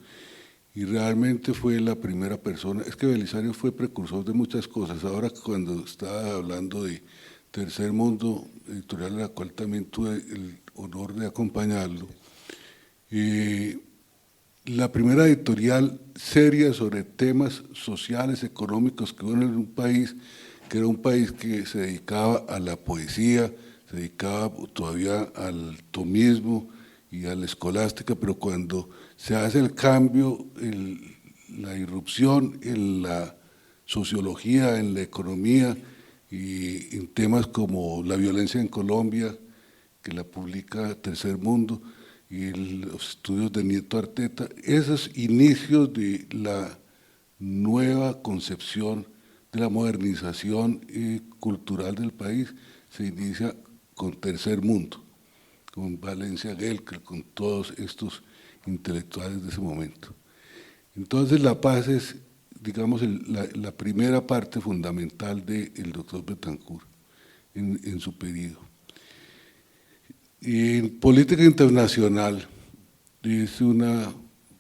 y realmente fue la primera persona. Es que Belisario fue precursor de muchas cosas. Ahora cuando estaba hablando de Tercer Mundo, editorial a la cual también tuve el honor de acompañarlo, la primera editorial seria sobre temas sociales, económicos que hubo en un país, que era un país que se dedicaba a la poesía, se dedicaba todavía al tomismo y a la escolástica, pero cuando se hace el cambio, la irrupción en la sociología, en la economía y en temas como la violencia en Colombia, que la publica Tercer Mundo, y los estudios de Nieto Arteta, esos inicios de la nueva concepción de la modernización cultural del país se inicia con Tercer Mundo, con Valencia Gelker, con todos estos intelectuales de ese momento. Entonces la paz es, digamos, la primera parte fundamental del doctor Betancur en su periodo. Y en política internacional es una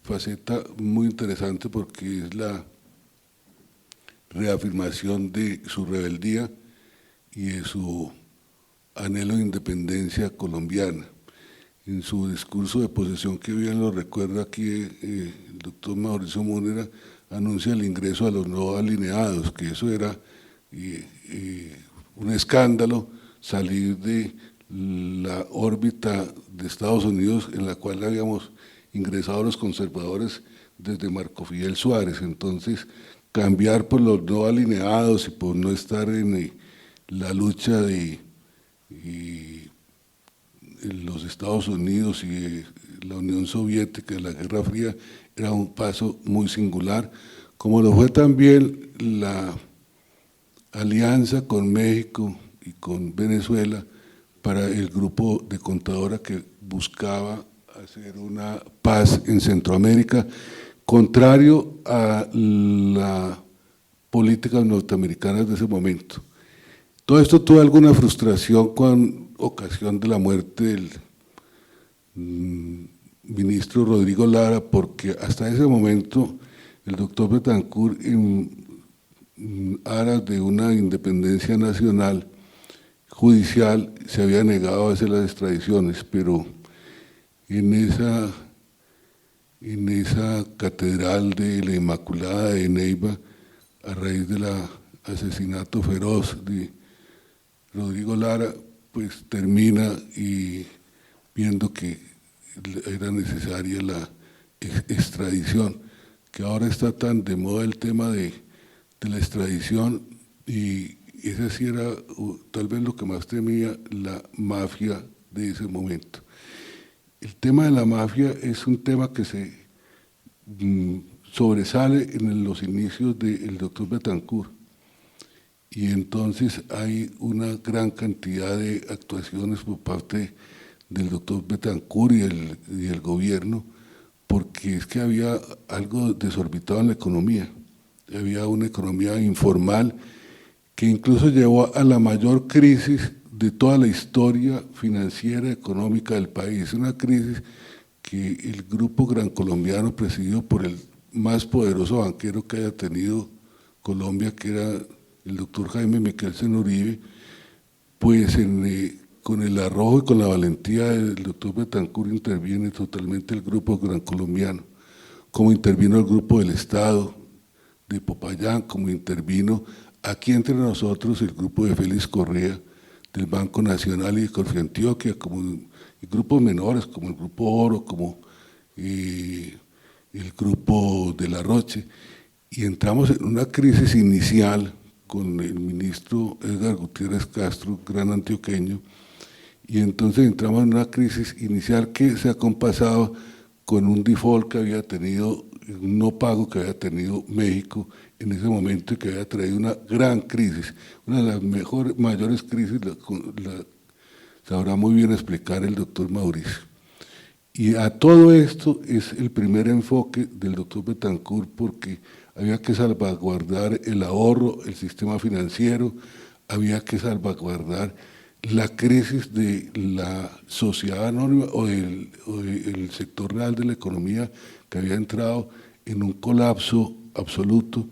faceta muy interesante porque es la reafirmación de su rebeldía y de su anhelo de independencia colombiana. En su discurso de posesión, que bien lo recuerda aquí el doctor Mauricio Múnera, anuncia el ingreso a los no alineados, que eso era un escándalo, salir de la órbita de Estados Unidos en la cual habíamos ingresado los conservadores desde Marco Fidel Suárez. Entonces cambiar por los no alineados y por no estar en la lucha de los Estados Unidos y la Unión Soviética de la Guerra Fría era un paso muy singular, como lo fue también la alianza con México y con Venezuela para el grupo de Contadora que buscaba hacer una paz en Centroamérica, contrario a la política norteamericana de ese momento. Todo esto tuvo alguna frustración con ocasión de la muerte del ministro Rodrigo Lara, porque hasta ese momento el doctor Betancourt, en aras de una independencia nacional judicial, se había negado a hacer las extradiciones, pero en esa catedral de la Inmaculada de Neiva, a raíz del asesinato feroz de Rodrigo Lara, pues termina y viendo que era necesaria la extradición, que ahora está tan de moda el tema de la extradición, y ese sí era tal vez lo que más temía la mafia de ese momento. El tema de la mafia es un tema que se sobresale en los inicios del doctor Betancourt, y entonces hay una gran cantidad de actuaciones por parte del doctor Betancourt y el gobierno, porque es que había algo desorbitado en la economía, había una economía informal que incluso llevó a la mayor crisis de toda la historia financiera económica del país, una crisis que el grupo Gran Colombiano, presidido por el más poderoso banquero que haya tenido Colombia, que era el doctor Jaime Miquelsen Uribe, pues con el arrojo y con la valentía del doctor Betancourt interviene totalmente el grupo Gran Colombiano, como intervino el grupo del Estado de Popayán, como intervino aquí entre nosotros el grupo de Félix Correa del Banco Nacional y de Corfiantioquia, como y grupos menores como el Grupo Oro, como el Grupo de La Roche, y entramos en una crisis inicial con el ministro Edgar Gutiérrez Castro, gran antioqueño, y entonces entramos en una crisis inicial que se acompasaba con un default que había tenido, un no pago que había tenido México en ese momento, y que había traído una gran crisis, una de las mayores crisis, la sabrá muy bien explicar el doctor Mauricio. Y a todo esto es el primer enfoque del doctor Betancourt, porque había que salvaguardar el ahorro, el sistema financiero, había que salvaguardar la crisis de la sociedad anónima o el sector real de la economía, que había entrado en un colapso absoluto,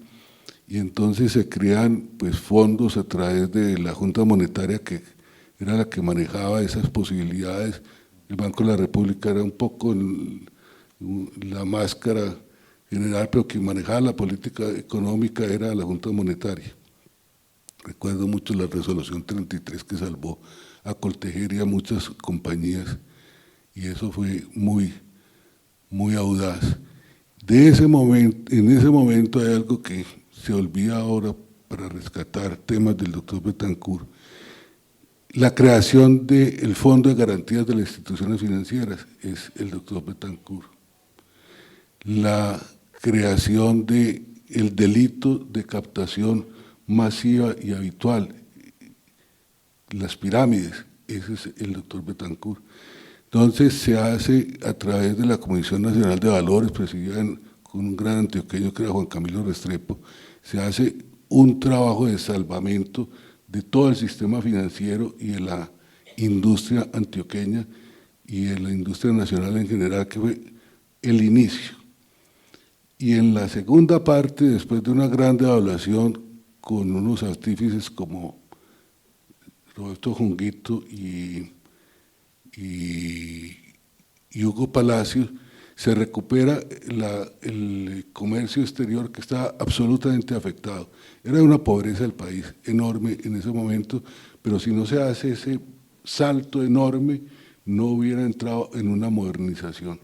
y entonces se crean pues fondos a través de la Junta Monetaria, que era la que manejaba esas posibilidades. El Banco de la República era un poco la máscara general, pero quien manejaba la política económica era la Junta Monetaria. Recuerdo mucho la resolución 33 que salvó a Coltejer y a muchas compañías, y eso fue muy, muy audaz. En ese momento hay algo que se olvida ahora para rescatar temas del doctor Betancourt: la creación del Fondo de Garantías de las Instituciones Financieras es el doctor Betancourt. La creación del delito de captación masiva y habitual, las pirámides, ese es el doctor Betancourt. Entonces se hace a través de la Comisión Nacional de Valores, presidida con un gran antioqueño que era Juan Camilo Restrepo, se hace un trabajo de salvamento de todo el sistema financiero y de la industria antioqueña y de la industria nacional en general, que fue el inicio. Y en la segunda parte, después de una gran evaluación con unos artífices como Roberto Junguito y Hugo Palacios, se recupera el comercio exterior, que estaba absolutamente afectado. Era una pobreza del país enorme en ese momento, pero si no se hace ese salto enorme, no hubiera entrado en una modernización.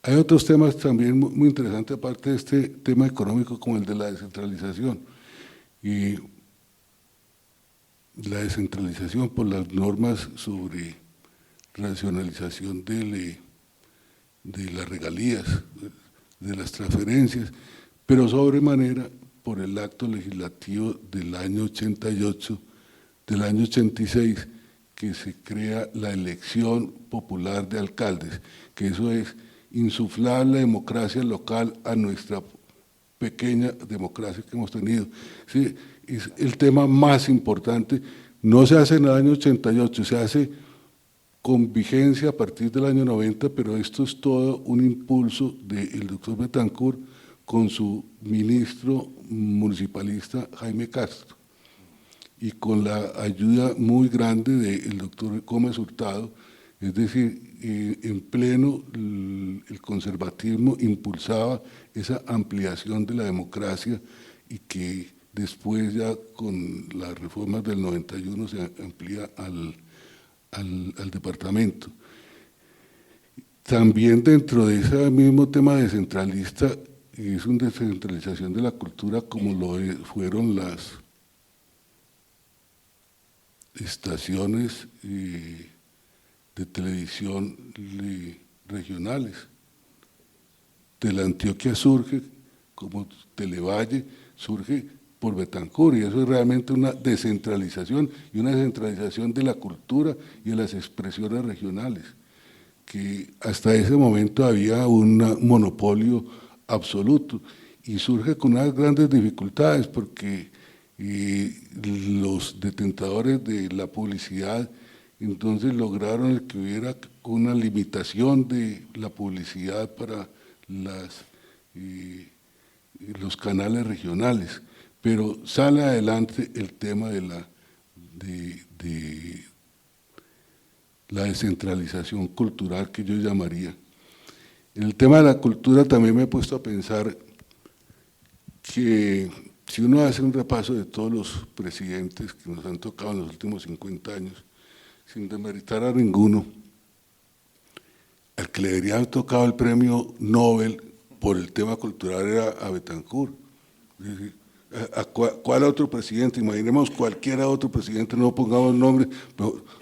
Hay otros temas también muy interesantes, aparte de este tema económico, como el de la descentralización. Y la descentralización por las normas sobre racionalización de las regalías, de las transferencias, pero sobremanera por el acto legislativo del año 88, del año 86, que se crea la elección popular de alcaldes, que eso es insuflar la democracia local a nuestra pequeña democracia que hemos tenido. Sí, es el tema más importante, no se hace en el año 88, se hace con vigencia a partir del año 90, pero esto es todo un impulso del doctor Betancourt con su ministro municipalista Jaime Castro y con la ayuda muy grande del doctor Gómez Hurtado, es decir, en pleno el conservatismo impulsaba esa ampliación de la democracia y que después ya con las reformas del 91 se amplía al departamento. También dentro de ese mismo tema descentralista es una descentralización de la cultura como lo fueron las estaciones de televisión regionales. De la Antioquia surge, como Televalle, surge por Betancourt, y eso es realmente una descentralización, y una descentralización de la cultura y de las expresiones regionales, que hasta ese momento había un monopolio absoluto, y surge con unas grandes dificultades, porque los detentadores de la publicidad entonces lograron que hubiera una limitación de la publicidad para los canales regionales, pero sale adelante el tema de la descentralización cultural, que yo llamaría. En el tema de la cultura también me he puesto a pensar que si uno hace un repaso de todos los presidentes que nos han tocado en los últimos 50 años, sin demeritar a ninguno, al que le debería haber tocado el premio Nobel por el tema cultural era a Betancourt. Es decir, ¿cuál otro presidente? Imaginemos cualquier otro presidente, no pongamos nombre,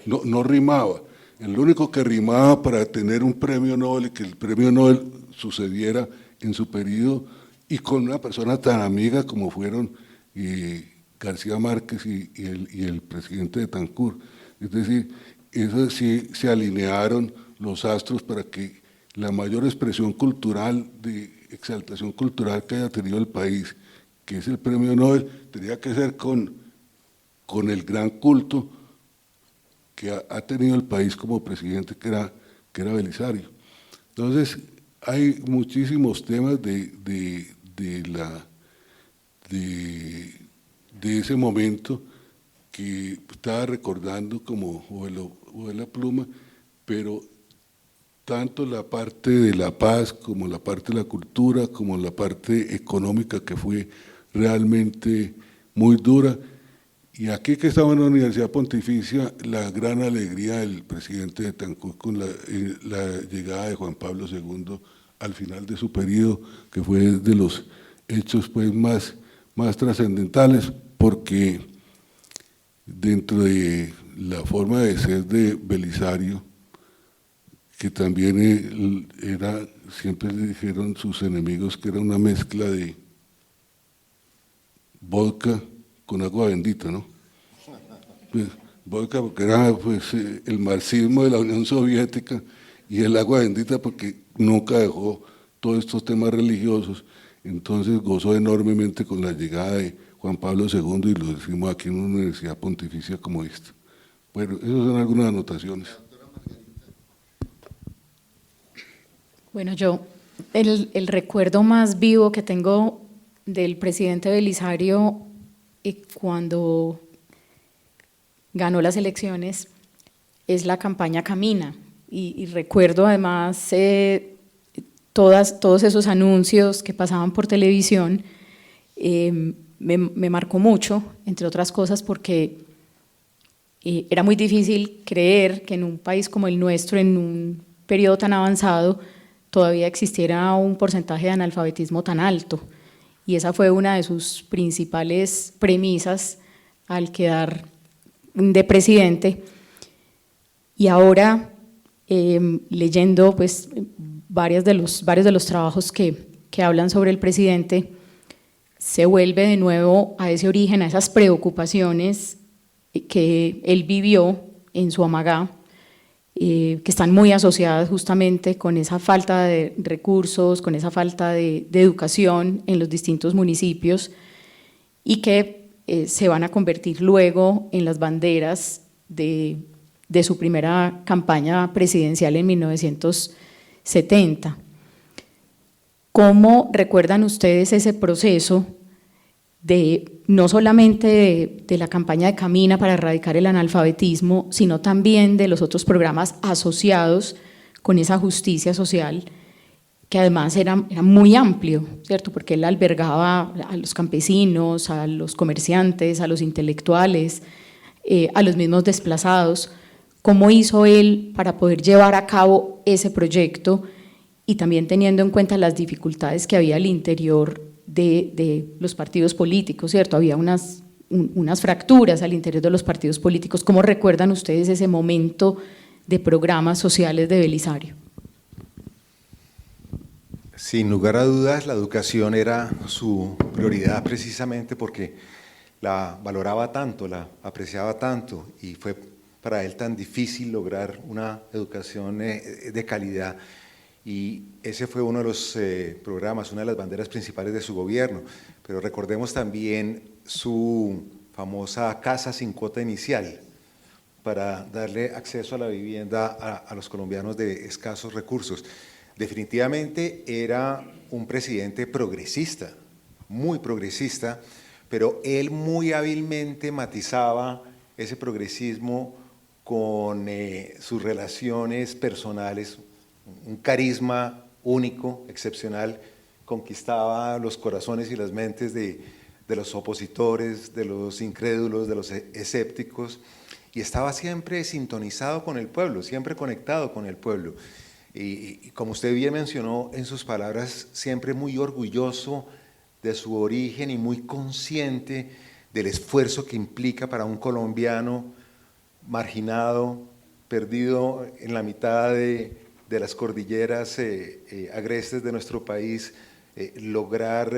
no rimaba. El único que rimaba para tener un premio Nobel y que el premio Nobel sucediera en su periodo y con una persona tan amiga como fueron García Márquez y el presidente Betancourt. Es decir, eso sí se alinearon los astros para que la mayor expresión cultural, de exaltación cultural que haya tenido el país, que es el premio Nobel, tenía que ser con el gran culto que ha tenido el país como presidente, que era Belisario. Entonces, hay muchísimos temas de ese momento que estaba recordando como o de la pluma, pero tanto la parte de la paz como la parte de la cultura, como la parte económica, que fue realmente muy dura. Y aquí que estaba en la Universidad Pontificia, la gran alegría del presidente Betancourt con la llegada de Juan Pablo II al final de su periodo, que fue de los hechos pues más trascendentales, porque dentro de la forma de ser de Belisario, que también era, siempre le dijeron sus enemigos que era una mezcla de vodka con agua bendita, ¿no? Pues, vodka porque era pues, el marxismo de la Unión Soviética, y el agua bendita porque nunca dejó todos estos temas religiosos. Entonces gozó enormemente con la llegada de Juan Pablo II, y lo decimos aquí en una universidad pontificia como esta. Bueno, esas son algunas anotaciones. Bueno, yo el recuerdo más vivo que tengo del presidente Belisario cuando ganó las elecciones es la campaña Camina, y recuerdo además todos esos anuncios que pasaban por televisión. Me marcó mucho, entre otras cosas, porque era muy difícil creer que en un país como el nuestro, en un periodo tan avanzado, todavía existiera un porcentaje de analfabetismo tan alto, y esa fue una de sus principales premisas al quedar de presidente. Y ahora, leyendo pues, varios de los trabajos que hablan sobre el presidente, se vuelve de nuevo a ese origen, a esas preocupaciones que él vivió en su Amagá, que están muy asociadas justamente con esa falta de recursos, con esa falta de educación en los distintos municipios, y que se van a convertir luego en las banderas de su primera campaña presidencial en 1970. ¿Cómo recuerdan ustedes ese proceso no solamente de la campaña de Camina para erradicar el analfabetismo, sino también de los otros programas asociados con esa justicia social, que además era muy amplio, ¿cierto? Porque él albergaba a los campesinos, a los comerciantes, a los intelectuales, a los mismos desplazados? ¿Cómo hizo él para poder llevar a cabo ese proyecto, y también teniendo en cuenta las dificultades que había al interior de los partidos políticos, ¿cierto? Había unas fracturas al interior de los partidos políticos. ¿Cómo recuerdan ustedes ese momento de programas sociales de Belisario? Sin lugar a dudas, la educación era su prioridad, precisamente porque la valoraba tanto, la apreciaba tanto, y fue para él tan difícil lograr una educación de calidad. Y ese fue uno de los programas, una de las banderas principales de su gobierno. Pero recordemos también su famosa casa sin cuota inicial, para darle acceso a la vivienda a los colombianos de escasos recursos. Definitivamente era un presidente progresista, muy progresista, pero él muy hábilmente matizaba ese progresismo con sus relaciones personales. Un carisma único, excepcional, conquistaba los corazones y las mentes de los opositores, de los incrédulos, de los escépticos, y estaba siempre sintonizado con el pueblo, siempre conectado con el pueblo. Y como usted bien mencionó en sus palabras, siempre muy orgulloso de su origen y muy consciente del esfuerzo que implica para un colombiano marginado, perdido en la mitad de las cordilleras agrestes de nuestro país, lograr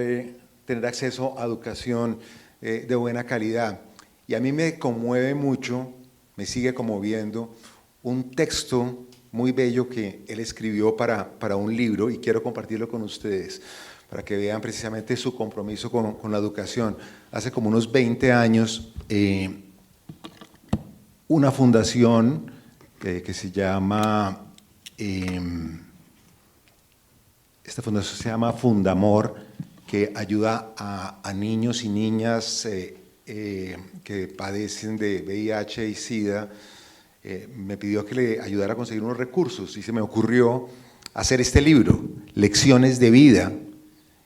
tener acceso a educación de buena calidad. Y a mí me conmueve mucho, me sigue conmoviendo, un texto muy bello que él escribió para un libro, y quiero compartirlo con ustedes, para que vean precisamente su compromiso con la educación. Hace como unos 20 años, una fundación que se llama... esta fundación se llama Fundamor, que ayuda a niños y niñas que padecen de VIH y SIDA. Me pidió que le ayudara a conseguir unos recursos, y se me ocurrió hacer este libro, Lecciones de Vida,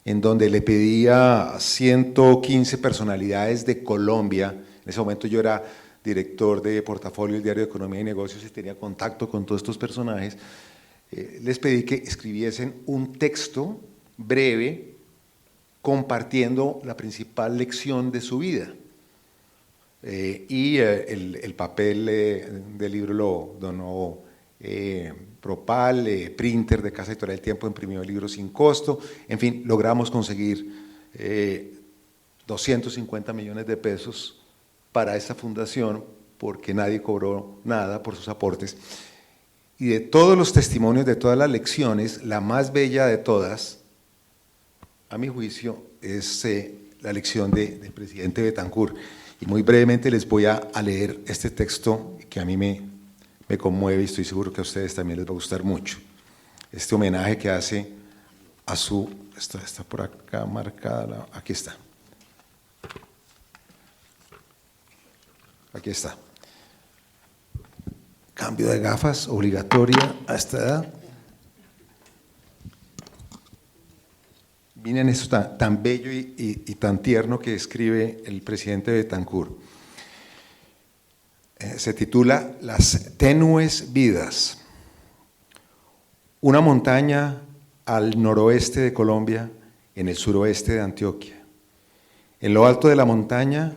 en donde le pedía a 115 personalidades de Colombia. En ese momento yo era director de portafolio del Diario de Economía y Negocios y tenía contacto con todos estos personajes. Les pedí que escribiesen un texto breve compartiendo la principal lección de su vida. Y el papel del libro lo donó Propal, Printer de Casa Editorial Tiempo imprimió el libro sin costo. En fin, logramos conseguir 250 millones de pesos para esta fundación, porque nadie cobró nada por sus aportes. Y de todos los testimonios, de todas las lecciones, la más bella de todas, a mi juicio, es la lección del presidente Betancur. Y muy brevemente les voy a leer este texto que a mí me conmueve, y estoy seguro que a ustedes también les va a gustar mucho. Este homenaje que hace a su... Está por acá marcada, aquí está. Aquí está. Cambio de gafas obligatoria a esta edad. Miren esto tan bello y tan tierno que escribe el presidente Betancur. Se titula Las tenues vidas. Una montaña al noroeste de Colombia, en el suroeste de Antioquia. En lo alto de la montaña,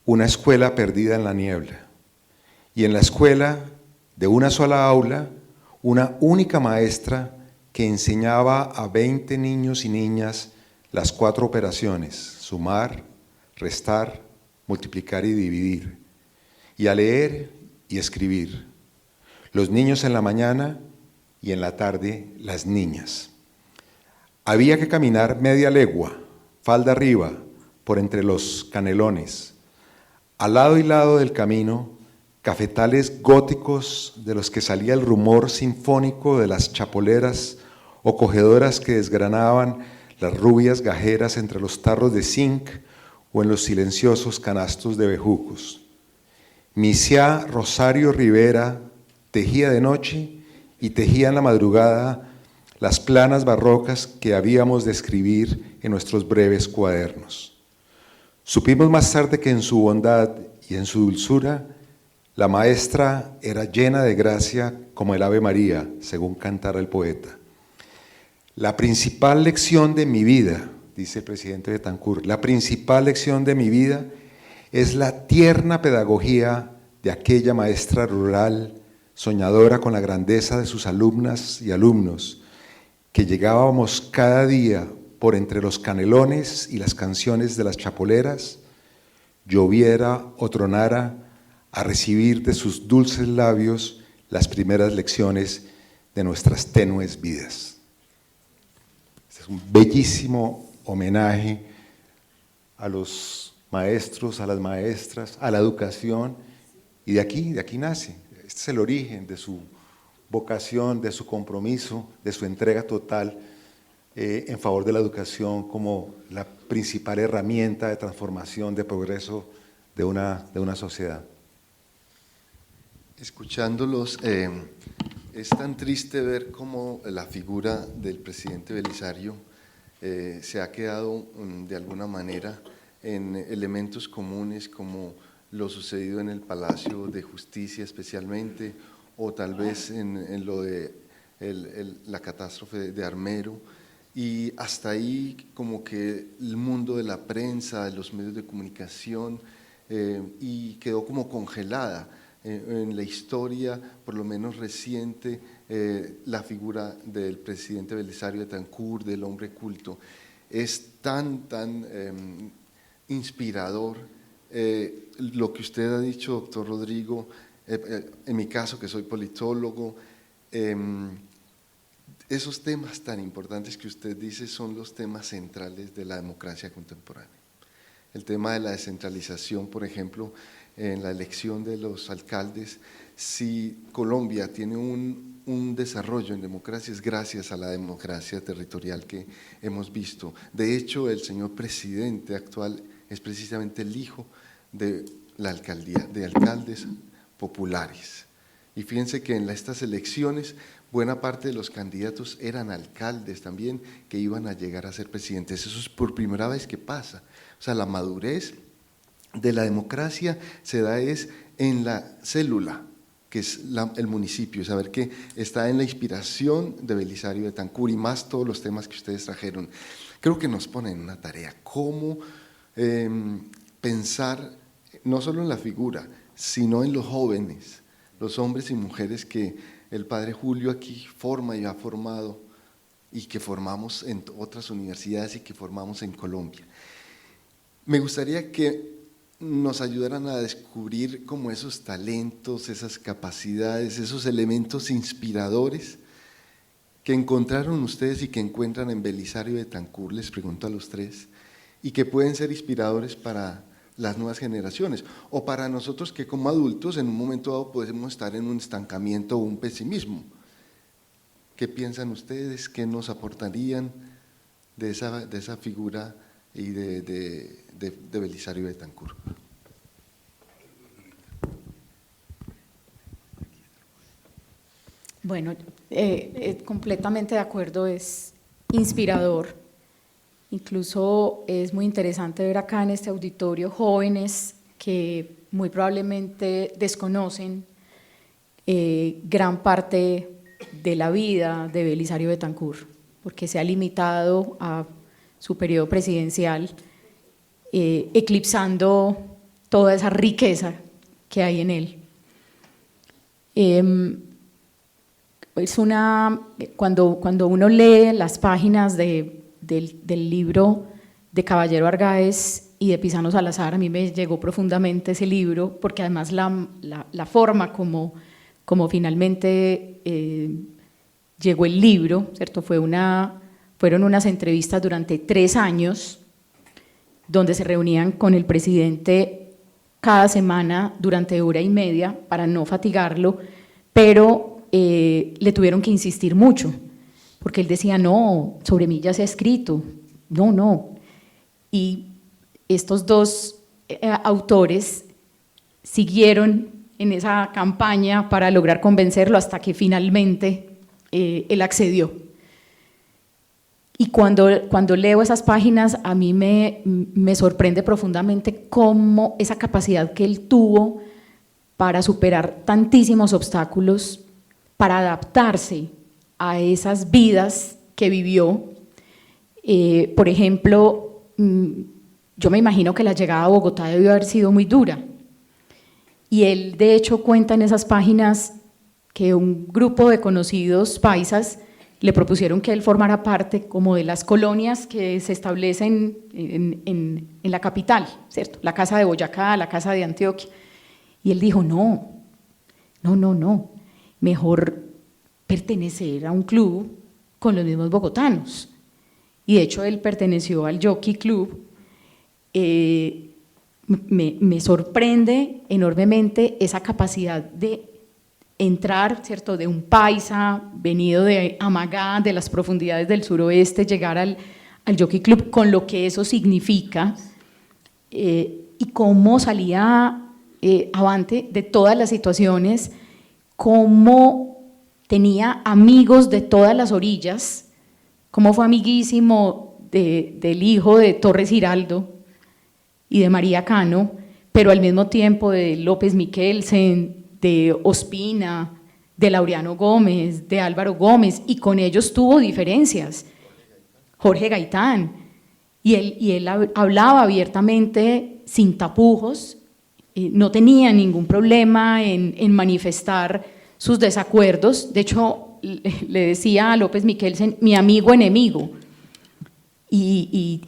una escuela perdida en la niebla. y en la escuela, de una sola aula, una única maestra que enseñaba a 20 niños y niñas las 4 operaciones: sumar, restar, multiplicar y dividir, y a leer y escribir. Los niños en la mañana y en la tarde las niñas. Había que caminar media legua, falda arriba, por entre los canelones. Al lado y lado del camino, cafetales góticos de los que salía el rumor sinfónico de las chapoleras o cogedoras que desgranaban las rubias gajeras entre los tarros de zinc o en los silenciosos canastos de bejucos. Misiá Rosario Rivera tejía de noche y tejía en la madrugada las planas barrocas que habíamos de escribir en nuestros breves cuadernos. Supimos más tarde que en su bondad y en su dulzura, la maestra era llena de gracia como el Ave María, según cantara el poeta. La principal lección de mi vida, dice el presidente Betancur, la principal lección de mi vida es la tierna pedagogía de aquella maestra rural, soñadora con la grandeza de sus alumnas y alumnos, que llegábamos cada día por entre los canelones y las canciones de las chapoleras, lloviera o tronara, a recibir de sus dulces labios las primeras lecciones de nuestras tenues vidas. Este es un bellísimo homenaje a los maestros, a las maestras, a la educación, y de aquí nace. Este es el origen de su vocación, de su compromiso, de su entrega total en favor de la educación como la principal herramienta de transformación, de progreso de una sociedad. Escuchándolos, es tan triste ver cómo la figura del presidente Belisario se ha quedado de alguna manera en elementos comunes como lo sucedido en el Palacio de Justicia especialmente, o tal vez en lo de la catástrofe de Armero, y hasta ahí como que el mundo de la prensa, de los medios de comunicación, y quedó como congelada en la historia, por lo menos reciente, la figura del presidente Belisario Betancur, del hombre culto. Es tan inspirador lo que usted ha dicho, doctor Rodrigo, en mi caso que soy politólogo, esos temas tan importantes que usted dice son los temas centrales de la democracia contemporánea. El tema de la descentralización, por ejemplo, en la elección de los alcaldes, si Colombia tiene un desarrollo en democracia es gracias a la democracia territorial que hemos visto. De hecho, el señor presidente actual es precisamente el hijo de la alcaldía, de alcaldes populares. Y fíjense que en estas elecciones buena parte de los candidatos eran alcaldes también que iban a llegar a ser presidentes. Eso es por primera vez que pasa. O sea, la madurez de la democracia se da es en la célula, que es el municipio, saber que está en la inspiración de Belisario Betancur y más todos los temas que ustedes trajeron. Creo que nos ponen una tarea, cómo pensar no solo en la figura, sino en los jóvenes, los hombres y mujeres que el padre Julio aquí forma y ha formado y que formamos en otras universidades y que formamos en Colombia. Me gustaría que nos ayudaran a descubrir como esos talentos, esas capacidades, esos elementos inspiradores que encontraron ustedes y que encuentran en Belisario Betancur, les pregunto a los tres, y que pueden ser inspiradores para las nuevas generaciones, o para nosotros que como adultos en un momento dado podemos estar en un estancamiento o un pesimismo. ¿Qué piensan ustedes? ¿Qué nos aportarían de esa figura y de Belisario Betancur? Bueno, completamente de acuerdo, es inspirador. Incluso es muy interesante ver acá en este auditorio jóvenes que muy probablemente desconocen gran parte de la vida de Belisario Betancur, porque se ha limitado a su periodo presidencial, eclipsando toda esa riqueza que hay en él. Cuando uno lee las páginas del libro de Caballero Argáez y de Pisano Salazar, a mí me llegó profundamente ese libro, porque además la forma como finalmente llegó el libro, ¿cierto? Fueron unas entrevistas durante 3 años, donde se reunían con el presidente cada semana durante 1 hora y media para no fatigarlo, pero le tuvieron que insistir mucho, porque él decía, no, sobre mí ya se ha escrito, no. Y estos 2 autores siguieron en esa campaña para lograr convencerlo hasta que finalmente él accedió. Y cuando leo esas páginas, a mí me sorprende profundamente cómo esa capacidad que él tuvo para superar tantísimos obstáculos, para adaptarse a esas vidas que vivió. Por ejemplo, yo me imagino que la llegada a Bogotá debió haber sido muy dura. Y él, de hecho, cuenta en esas páginas que un grupo de conocidos paisas le propusieron que él formara parte como de las colonias que se establecen en la capital, ¿cierto? La Casa de Boyacá, la Casa de Antioquia. Y él dijo, no, mejor pertenecer a un club con los mismos bogotanos. Y de hecho él perteneció al Jockey Club. Me sorprende enormemente esa capacidad de entrar, ¿cierto?, de un paisa venido de Amagá, de las profundidades del suroeste, llegar al Jockey Club con lo que eso significa, y cómo salía avante de todas las situaciones, cómo tenía amigos de todas las orillas, cómo fue amiguísimo del hijo de Torres Giraldo y de María Cano, pero al mismo tiempo de López Miquelsen, de Ospina, de Laureano Gómez, de Álvaro Gómez, y con ellos tuvo diferencias. Jorge Gaitán, y él hablaba abiertamente, sin tapujos, no tenía ningún problema en manifestar sus desacuerdos. De hecho, le decía a López Miquelsen, mi amigo enemigo, y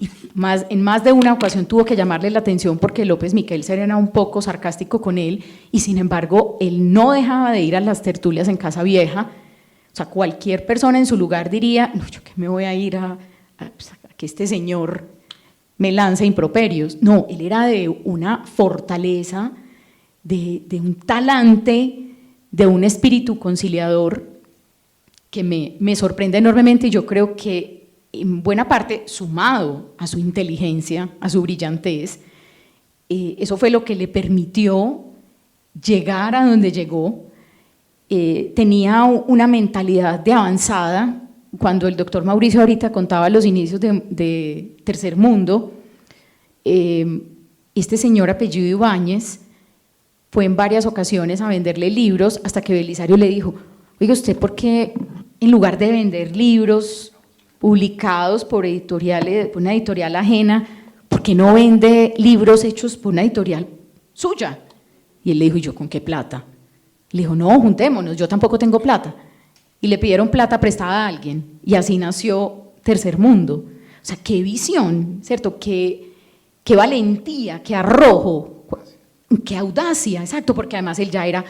en más de una ocasión tuvo que llamarle la atención porque López Miquelsen era un poco sarcástico con él, y sin embargo él no dejaba de ir a las tertulias en Casa Vieja. O sea, cualquier persona en su lugar diría, no, yo que me voy a ir a que este señor me lance improperios. No, él era de una fortaleza, de un talante, de un espíritu conciliador que me sorprende enormemente, y yo creo que en buena parte sumado a su inteligencia, a su brillantez, eso fue lo que le permitió llegar a donde llegó. Tenía una mentalidad de avanzada. Cuando el doctor Mauricio ahorita contaba los inicios de Tercer Mundo, este señor apellido Ibáñez fue en varias ocasiones a venderle libros, hasta que Belisario le dijo, oiga, ¿usted por qué en lugar de vender libros publicados por una editorial ajena, por qué no vende libros hechos por una editorial suya? Y él le dijo, ¿y yo con qué plata? Le dijo, no, juntémonos, yo tampoco tengo plata. Y le pidieron plata prestada a alguien, y así nació Tercer Mundo. O sea, qué visión, ¿cierto? Qué valentía, qué arrojo, qué audacia, exacto, porque además él ya era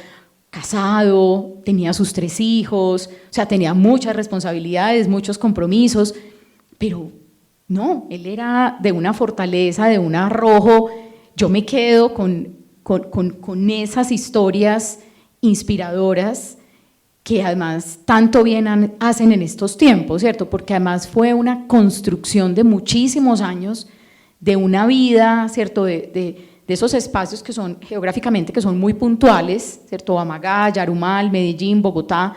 casado, tenía sus 3 hijos, o sea, tenía muchas responsabilidades, muchos compromisos, pero no, él era de una fortaleza, de un arrojo. Yo me quedo con esas historias inspiradoras que además tanto bien hacen en estos tiempos, ¿cierto? Porque además fue una construcción de muchísimos años, de una vida, ¿cierto?, de esos espacios que son geográficamente que son muy puntuales, ¿cierto? Amagá, Yarumal, Medellín, Bogotá,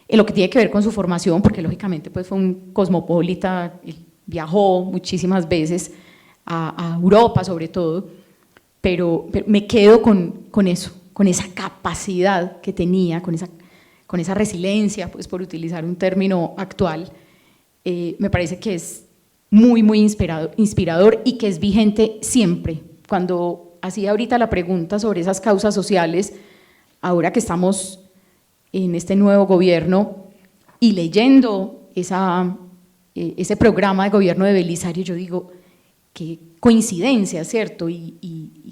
en lo que tiene que ver con su formación, porque lógicamente pues fue un cosmopolita, viajó muchísimas veces a Europa sobre todo, pero me quedo con eso, con esa capacidad que tenía, con esa resiliencia, pues por utilizar un término actual. Me parece que es muy, muy inspirador y que es vigente siempre. Cuando hacía ahorita la pregunta sobre esas causas sociales, ahora que estamos en este nuevo gobierno, y leyendo ese programa de gobierno de Belisario, yo digo, qué coincidencia, ¿cierto? Y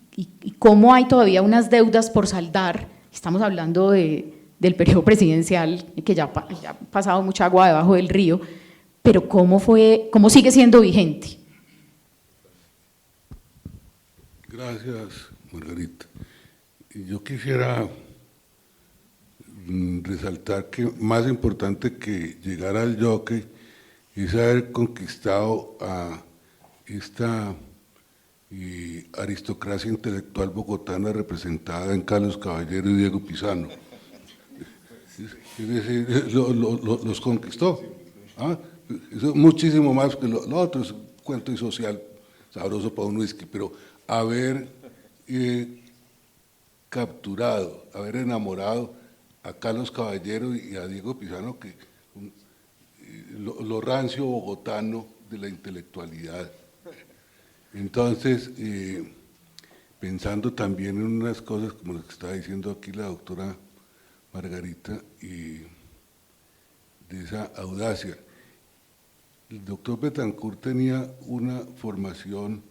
cómo hay todavía unas deudas por saldar. Estamos hablando del periodo presidencial, que ya ha pasado mucha agua debajo del río, pero cómo sigue siendo vigente. Gracias, Margarita. Yo quisiera resaltar que más importante que llegar al jockey es haber conquistado a esta aristocracia intelectual bogotana representada en Carlos Caballero y Diego Pisano. Es decir, los conquistó. ¿Ah? Eso muchísimo más que lo otro, es cuento y social, sabroso para un whisky, pero haber capturado, haber enamorado a Carlos Caballero y a Diego Pisano, que lo rancio bogotano de la intelectualidad. Entonces, pensando también en unas cosas como lo que está diciendo aquí la doctora Margarita, de esa audacia. El doctor Betancourt tenía una formación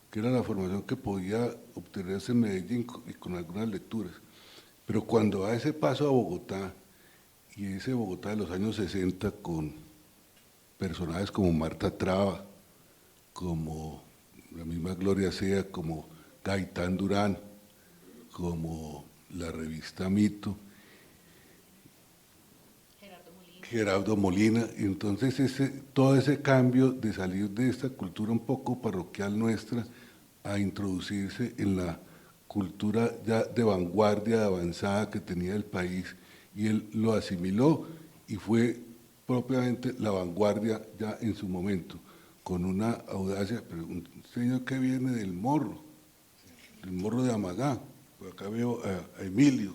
que era la formación que podía obtenerse en Medellín y con algunas lecturas, pero cuando da ese paso a Bogotá, y ese Bogotá de los años 60 con personajes como Marta Traba, como la misma Gloria Sea, como Gaitán Durán, como la revista Mito, Gerardo Molina, entonces todo ese cambio de salir de esta cultura un poco parroquial nuestra a introducirse en la cultura ya de vanguardia, de avanzada que tenía el país, y él lo asimiló y fue propiamente la vanguardia ya en su momento, con una audacia, pero un señor que viene del Morro de Amagá, por acá veo a Emilio,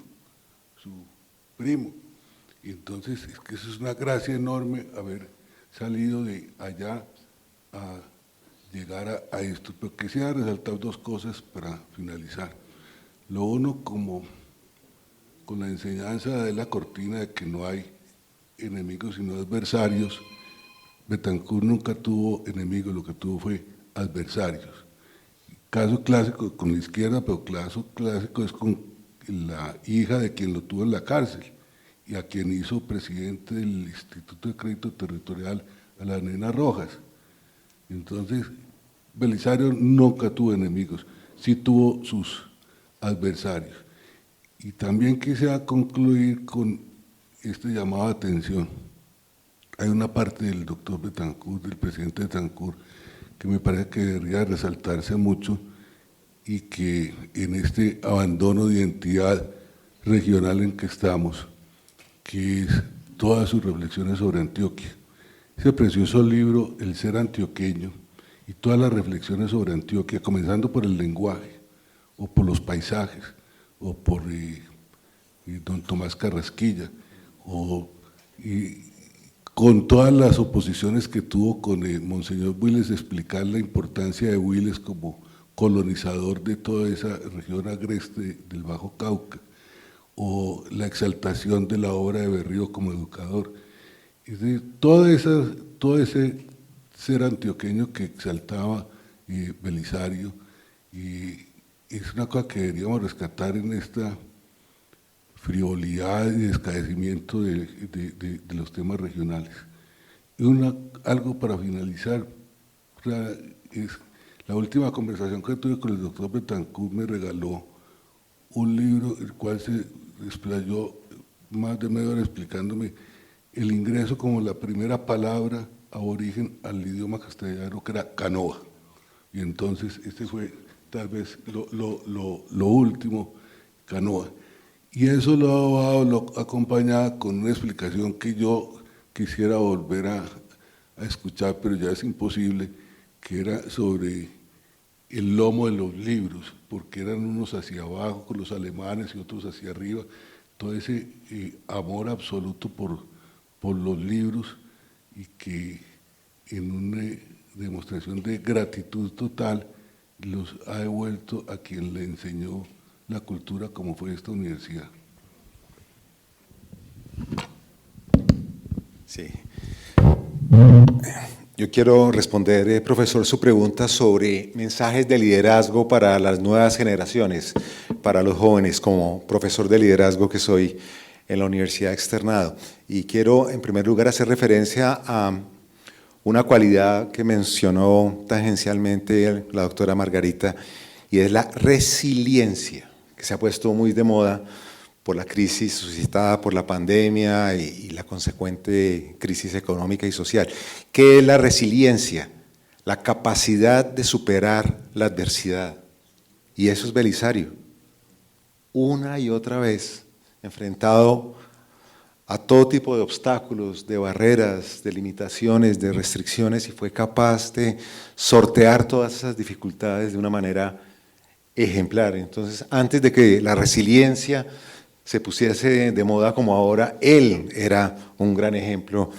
su primo. Y entonces es que eso es una gracia enorme haber salido de allá a llegar a esto. Pero quisiera resaltar dos cosas para finalizar. Lo uno, como con la enseñanza de la Cortina de que no hay enemigos sino adversarios, Betancourt nunca tuvo enemigos, lo que tuvo fue adversarios. Caso clásico con la izquierda, pero caso clásico es con la hija de quien lo tuvo en la cárcel y a quien hizo presidente del Instituto de Crédito Territorial, a la nena Rojas. Entonces, Belisario nunca tuvo enemigos, sí tuvo sus adversarios. Y también quisiera concluir con este llamado de atención. Hay una parte del doctor Betancourt, del presidente Betancourt, que me parece que debería resaltarse mucho y que en este abandono de identidad regional en que estamos, que es todas sus reflexiones sobre Antioquia. Ese precioso libro, El ser antioqueño, y todas las reflexiones sobre Antioquia, comenzando por el lenguaje, o por los paisajes, o por don Tomás Carrasquilla, con todas las oposiciones que tuvo con Monseñor Willes, explicar la importancia de Willes como colonizador de toda esa región agreste del Bajo Cauca, o la exaltación de la obra de Berrío como educador. Es decir, todo ese ser antioqueño que exaltaba Belisario, y es una cosa que deberíamos rescatar en esta frivolidad y descaecimiento de los temas regionales. Y algo para finalizar, la última conversación que tuve con el doctor Betancourt me regaló un libro, el cual se explayó más de media hora explicándome el ingreso como la primera palabra aborigen al idioma castellano, que era canoa. Y entonces este fue tal vez lo último, canoa. Y eso lo acompañaba con una explicación que yo quisiera volver a escuchar, pero ya es imposible, que era sobre el lomo de los libros, porque eran unos hacia abajo con los alemanes y otros hacia arriba, todo ese amor absoluto por los libros, y que en una demostración de gratitud total los ha devuelto a quien le enseñó la cultura como fue esta universidad. Sí. Yo quiero responder, profesor, su pregunta sobre mensajes de liderazgo para las nuevas generaciones, para los jóvenes, como profesor de liderazgo que soy en la Universidad Externado. Y quiero, en primer lugar, hacer referencia a una cualidad que mencionó tangencialmente la doctora Margarita, y es la resiliencia, que se ha puesto muy de moda por la crisis suscitada por la pandemia y la consecuente crisis económica y social. ¿Qué es la resiliencia? La capacidad de superar la adversidad. Y eso es Belisario. Una y otra vez, enfrentado a todo tipo de obstáculos, de barreras, de limitaciones, de restricciones, y fue capaz de sortear todas esas dificultades de una manera ejemplar. Entonces, antes de que la resiliencia se pusiese de moda como ahora, él era un gran ejemplo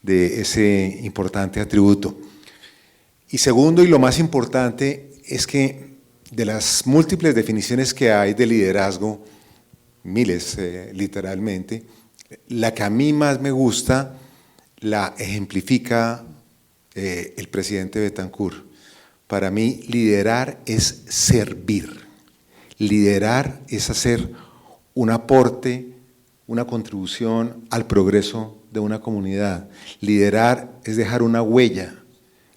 de ese importante atributo. Y segundo, y lo más importante, es que de las múltiples definiciones que hay de liderazgo, miles literalmente, la que a mí más me gusta la ejemplifica el presidente Betancur. Para mí, liderar es servir. Liderar es hacer un aporte, una contribución al progreso de una comunidad. Liderar es dejar una huella,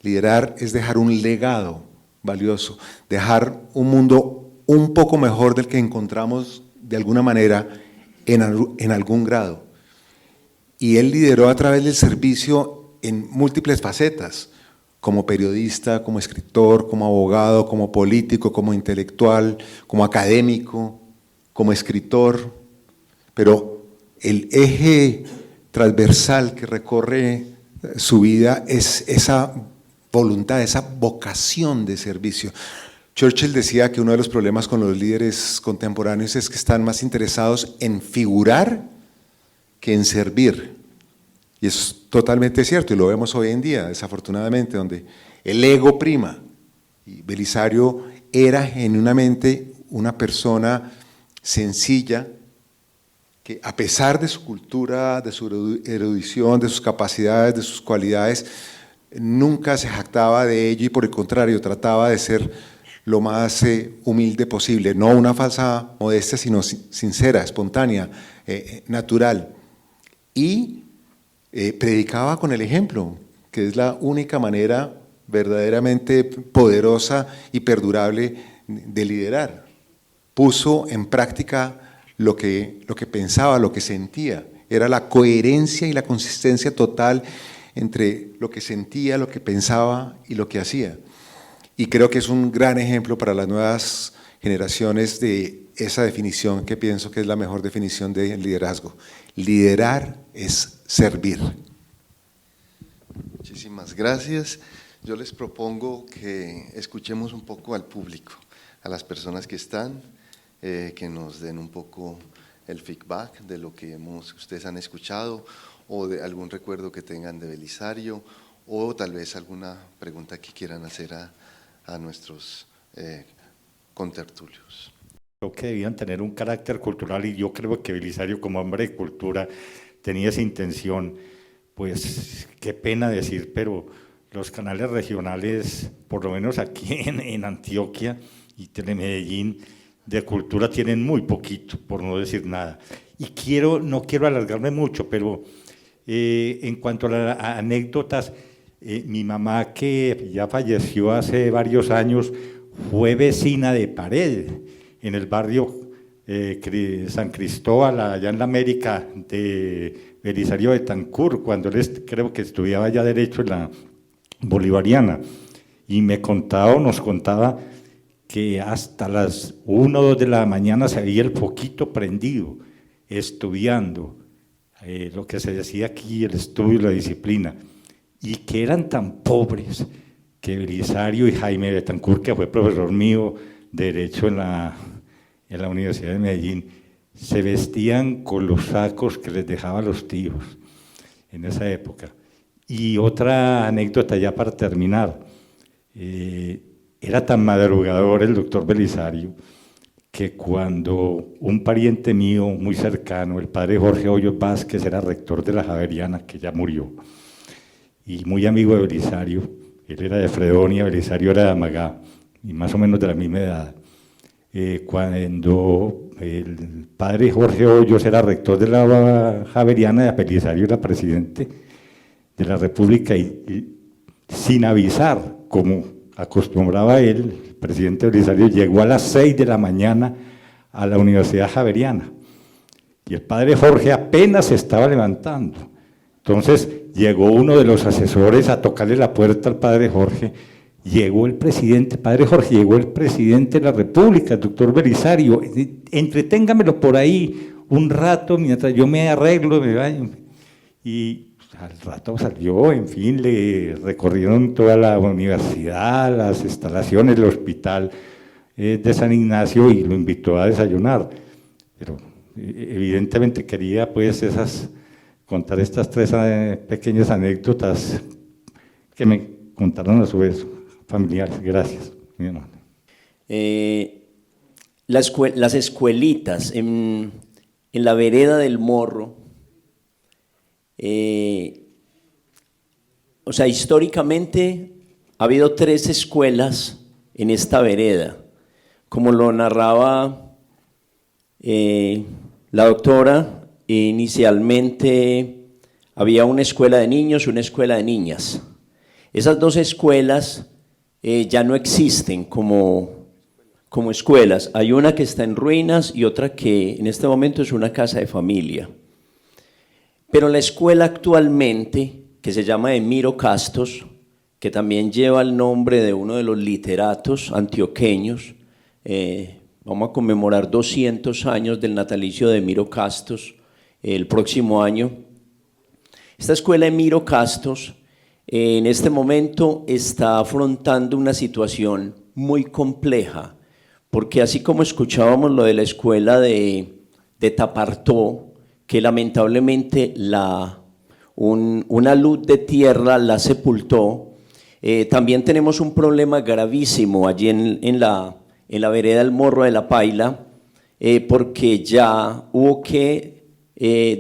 liderar es dejar un legado valioso, dejar un mundo un poco mejor del que encontramos de alguna manera en algún grado. Y él lideró a través del servicio en múltiples facetas, como periodista, como escritor, como abogado, como político, como intelectual, como académico, como escritor, pero el eje transversal que recorre su vida es esa voluntad, esa vocación de servicio. Churchill decía que uno de los problemas con los líderes contemporáneos es que están más interesados en figurar que en servir. Y eso es totalmente cierto, y lo vemos hoy en día, desafortunadamente, donde el ego prima. Y Belisario era genuinamente una persona sencilla, que a pesar de su cultura, de su erudición, de sus capacidades, de sus cualidades, nunca se jactaba de ello y por el contrario trataba de ser lo más humilde posible, no una falsa modestia, sino sincera, espontánea, natural. Y predicaba con el ejemplo, que es la única manera verdaderamente poderosa y perdurable de liderar. Puso en práctica lo que pensaba, lo que sentía. Era la coherencia y la consistencia total entre lo que sentía, lo que pensaba y lo que hacía. Y creo que es un gran ejemplo para las nuevas generaciones de esa definición que pienso que es la mejor definición de liderazgo. Liderar es servir. Muchísimas gracias. Yo les propongo que escuchemos un poco al público, a las personas que están, que nos den un poco el feedback de lo que ustedes han escuchado o de algún recuerdo que tengan de Belisario o tal vez alguna pregunta que quieran hacer a nuestros contertulios. Creo que debían tener un carácter cultural y yo creo que Belisario como hombre de cultura tenía esa intención. Pues qué pena decir, pero los canales regionales, por lo menos aquí en Antioquia y Telemedellín, de cultura tienen muy poquito, por no decir nada. Y no quiero alargarme mucho, pero en cuanto a las anécdotas, mi mamá, que ya falleció hace varios años, fue vecina de pared en el barrio San Cristóbal, allá en la América, de Belisario Betancur, cuando él creo que estudiaba ya Derecho en la Bolivariana. Y nos contaba que hasta las 1 o 2 de la mañana se veía el foquito prendido, estudiando, lo que se decía aquí, el estudio y la disciplina, y que eran tan pobres que Belisario y Jaime Betancur, que fue profesor mío de Derecho en la Universidad de Medellín, se vestían con los sacos que les dejaban los tíos en esa época. Y otra anécdota ya para terminar, era tan madrugador el doctor Belisario que cuando un pariente mío muy cercano, el padre Jorge Hoyos Vázquez, era rector de la Javeriana, que ya murió, y muy amigo de Belisario, él era de Fredonia, Belisario era de Amagá, y más o menos de la misma edad. Cuando el padre Jorge Hoyos era rector de la Javeriana, de Belisario era presidente de la República, y sin avisar, como acostumbraba él, el presidente Belisario llegó a las 6 de la mañana a la Universidad Javeriana, y el padre Jorge apenas se estaba levantando. Entonces llegó uno de los asesores a tocarle la puerta al padre Jorge. Llegó el presidente, padre Jorge, llegó el presidente de la República, el doctor Belisario, entreténgamelo por ahí un rato mientras yo me arreglo, me baño. Y al rato salió, en fin, le recorrieron toda la universidad, las instalaciones, el hospital de San Ignacio, y lo invitó a desayunar. Pero evidentemente quería pues contar estas 3 pequeñas anécdotas que me contaron a su vez familiares. Gracias, mi hermano. Las escuelitas en la vereda del Morro, o sea, históricamente ha habido 3 escuelas en esta vereda, como lo narraba la doctora. Inicialmente había una escuela de niños y una escuela de niñas. Esas 2 escuelas ya no existen como escuelas. Hay una que está en ruinas y otra que en este momento es una casa de familia. Pero la escuela actualmente, que se llama Emiro Castos, que también lleva el nombre de uno de los literatos antioqueños, vamos a conmemorar 200 años del natalicio de Emiro Castos el próximo año. Esta escuela Emiro Castos en este momento está afrontando una situación muy compleja, porque así como escuchábamos lo de la escuela de Tapartó, que lamentablemente una luz de tierra la sepultó, también tenemos un problema gravísimo allí en la vereda del Morro de la Paila, porque ya hubo que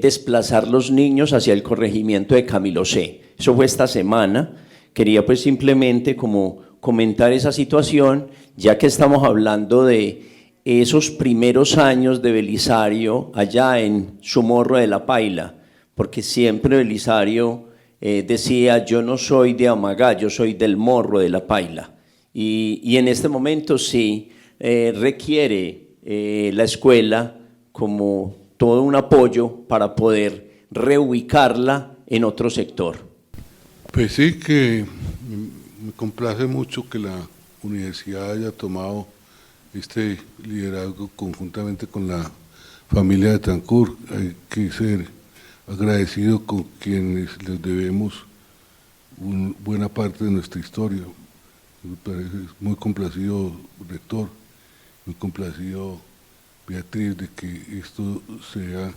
desplazar los niños hacia el corregimiento de Camilo C. Eso fue esta semana. Quería pues simplemente como comentar esa situación, ya que estamos hablando de esos primeros años de Belisario allá en su Morro de la Paila, porque siempre Belisario decía: yo no soy de Amagá, yo soy del Morro de la Paila. Y en este momento sí requiere la escuela como todo un apoyo para poder reubicarla en otro sector. Pues sí, que me complace mucho que la universidad haya tomado este liderazgo conjuntamente con la familia de Betancur. Hay que ser agradecido con quienes les debemos buena parte de nuestra historia. Me parece muy complacido, rector, muy complacido, Beatriz, de que esto sea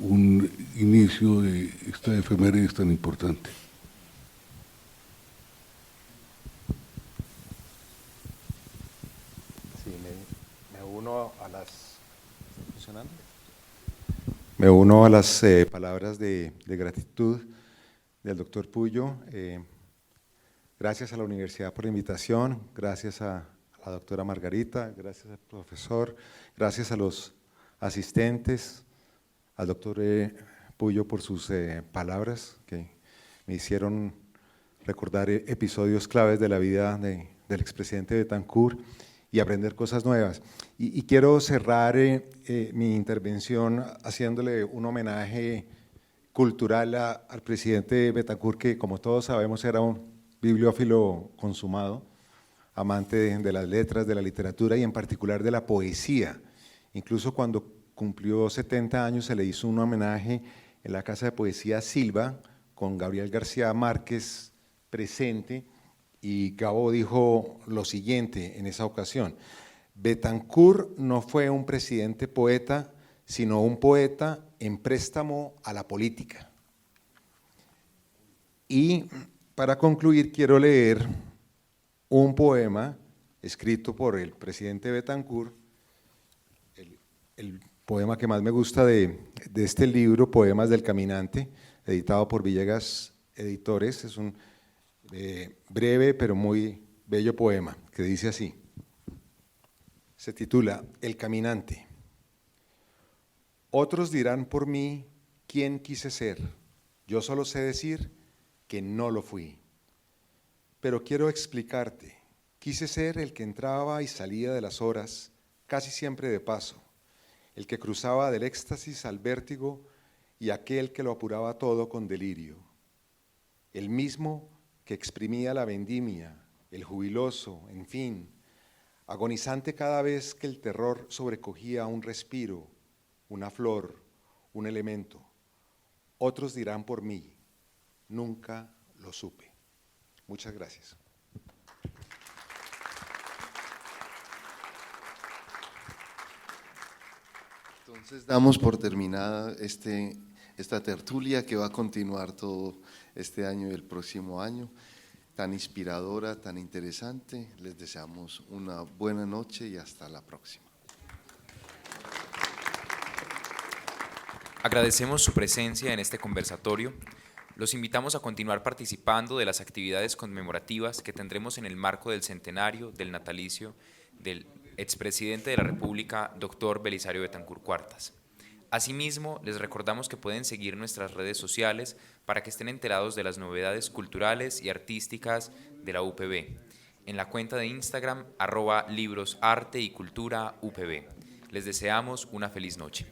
un inicio de esta efeméride tan importante. Sí, me uno a las palabras de gratitud del doctor Puyo. Gracias a la universidad por la invitación, gracias a la doctora Margarita, gracias al profesor, gracias a los asistentes, al doctor Puyo por sus palabras que me hicieron recordar episodios claves de la vida del expresidente Betancur y aprender cosas nuevas. Y quiero cerrar mi intervención haciéndole un homenaje cultural al presidente Betancur, que como todos sabemos era un bibliófilo consumado, amante de las letras, de la literatura y en particular de la poesía. Incluso cuando cumplió 70 años se le hizo un homenaje en la Casa de Poesía Silva, con Gabriel García Márquez presente, y Gabo dijo lo siguiente en esa ocasión: Betancur no fue un presidente poeta, sino un poeta en préstamo a la política. Y para concluir quiero leer un poema escrito por el presidente Betancourt. El poema que más me gusta de este libro, Poemas del Caminante, editado por Villegas Editores, es un breve pero muy bello poema que dice así. Se titula El Caminante. Otros dirán por mí quién quise ser. Yo solo sé decir que no lo fui. Pero quiero explicarte. Quise ser el que entraba y salía de las horas, casi siempre de paso, el que cruzaba del éxtasis al vértigo y aquel que lo apuraba todo con delirio, el mismo que exprimía la vendimia, el jubiloso, en fin, agonizante cada vez que el terror sobrecogía un respiro, una flor, un elemento. Otros dirán por mí, nunca lo supe. Muchas gracias. Entonces damos por terminada esta tertulia que va a continuar todo este año y el próximo año, tan inspiradora, tan interesante. Les deseamos una buena noche y hasta la próxima. Agradecemos su presencia en este conversatorio. Los invitamos a continuar participando de las actividades conmemorativas que tendremos en el marco del centenario del natalicio del expresidente de la República, Dr. Belisario Betancur Cuartas. Asimismo, les recordamos que pueden seguir nuestras redes sociales para que estén enterados de las novedades culturales y artísticas de la UPB, en la cuenta de Instagram @librosarteyculturaupb. Les deseamos una feliz noche.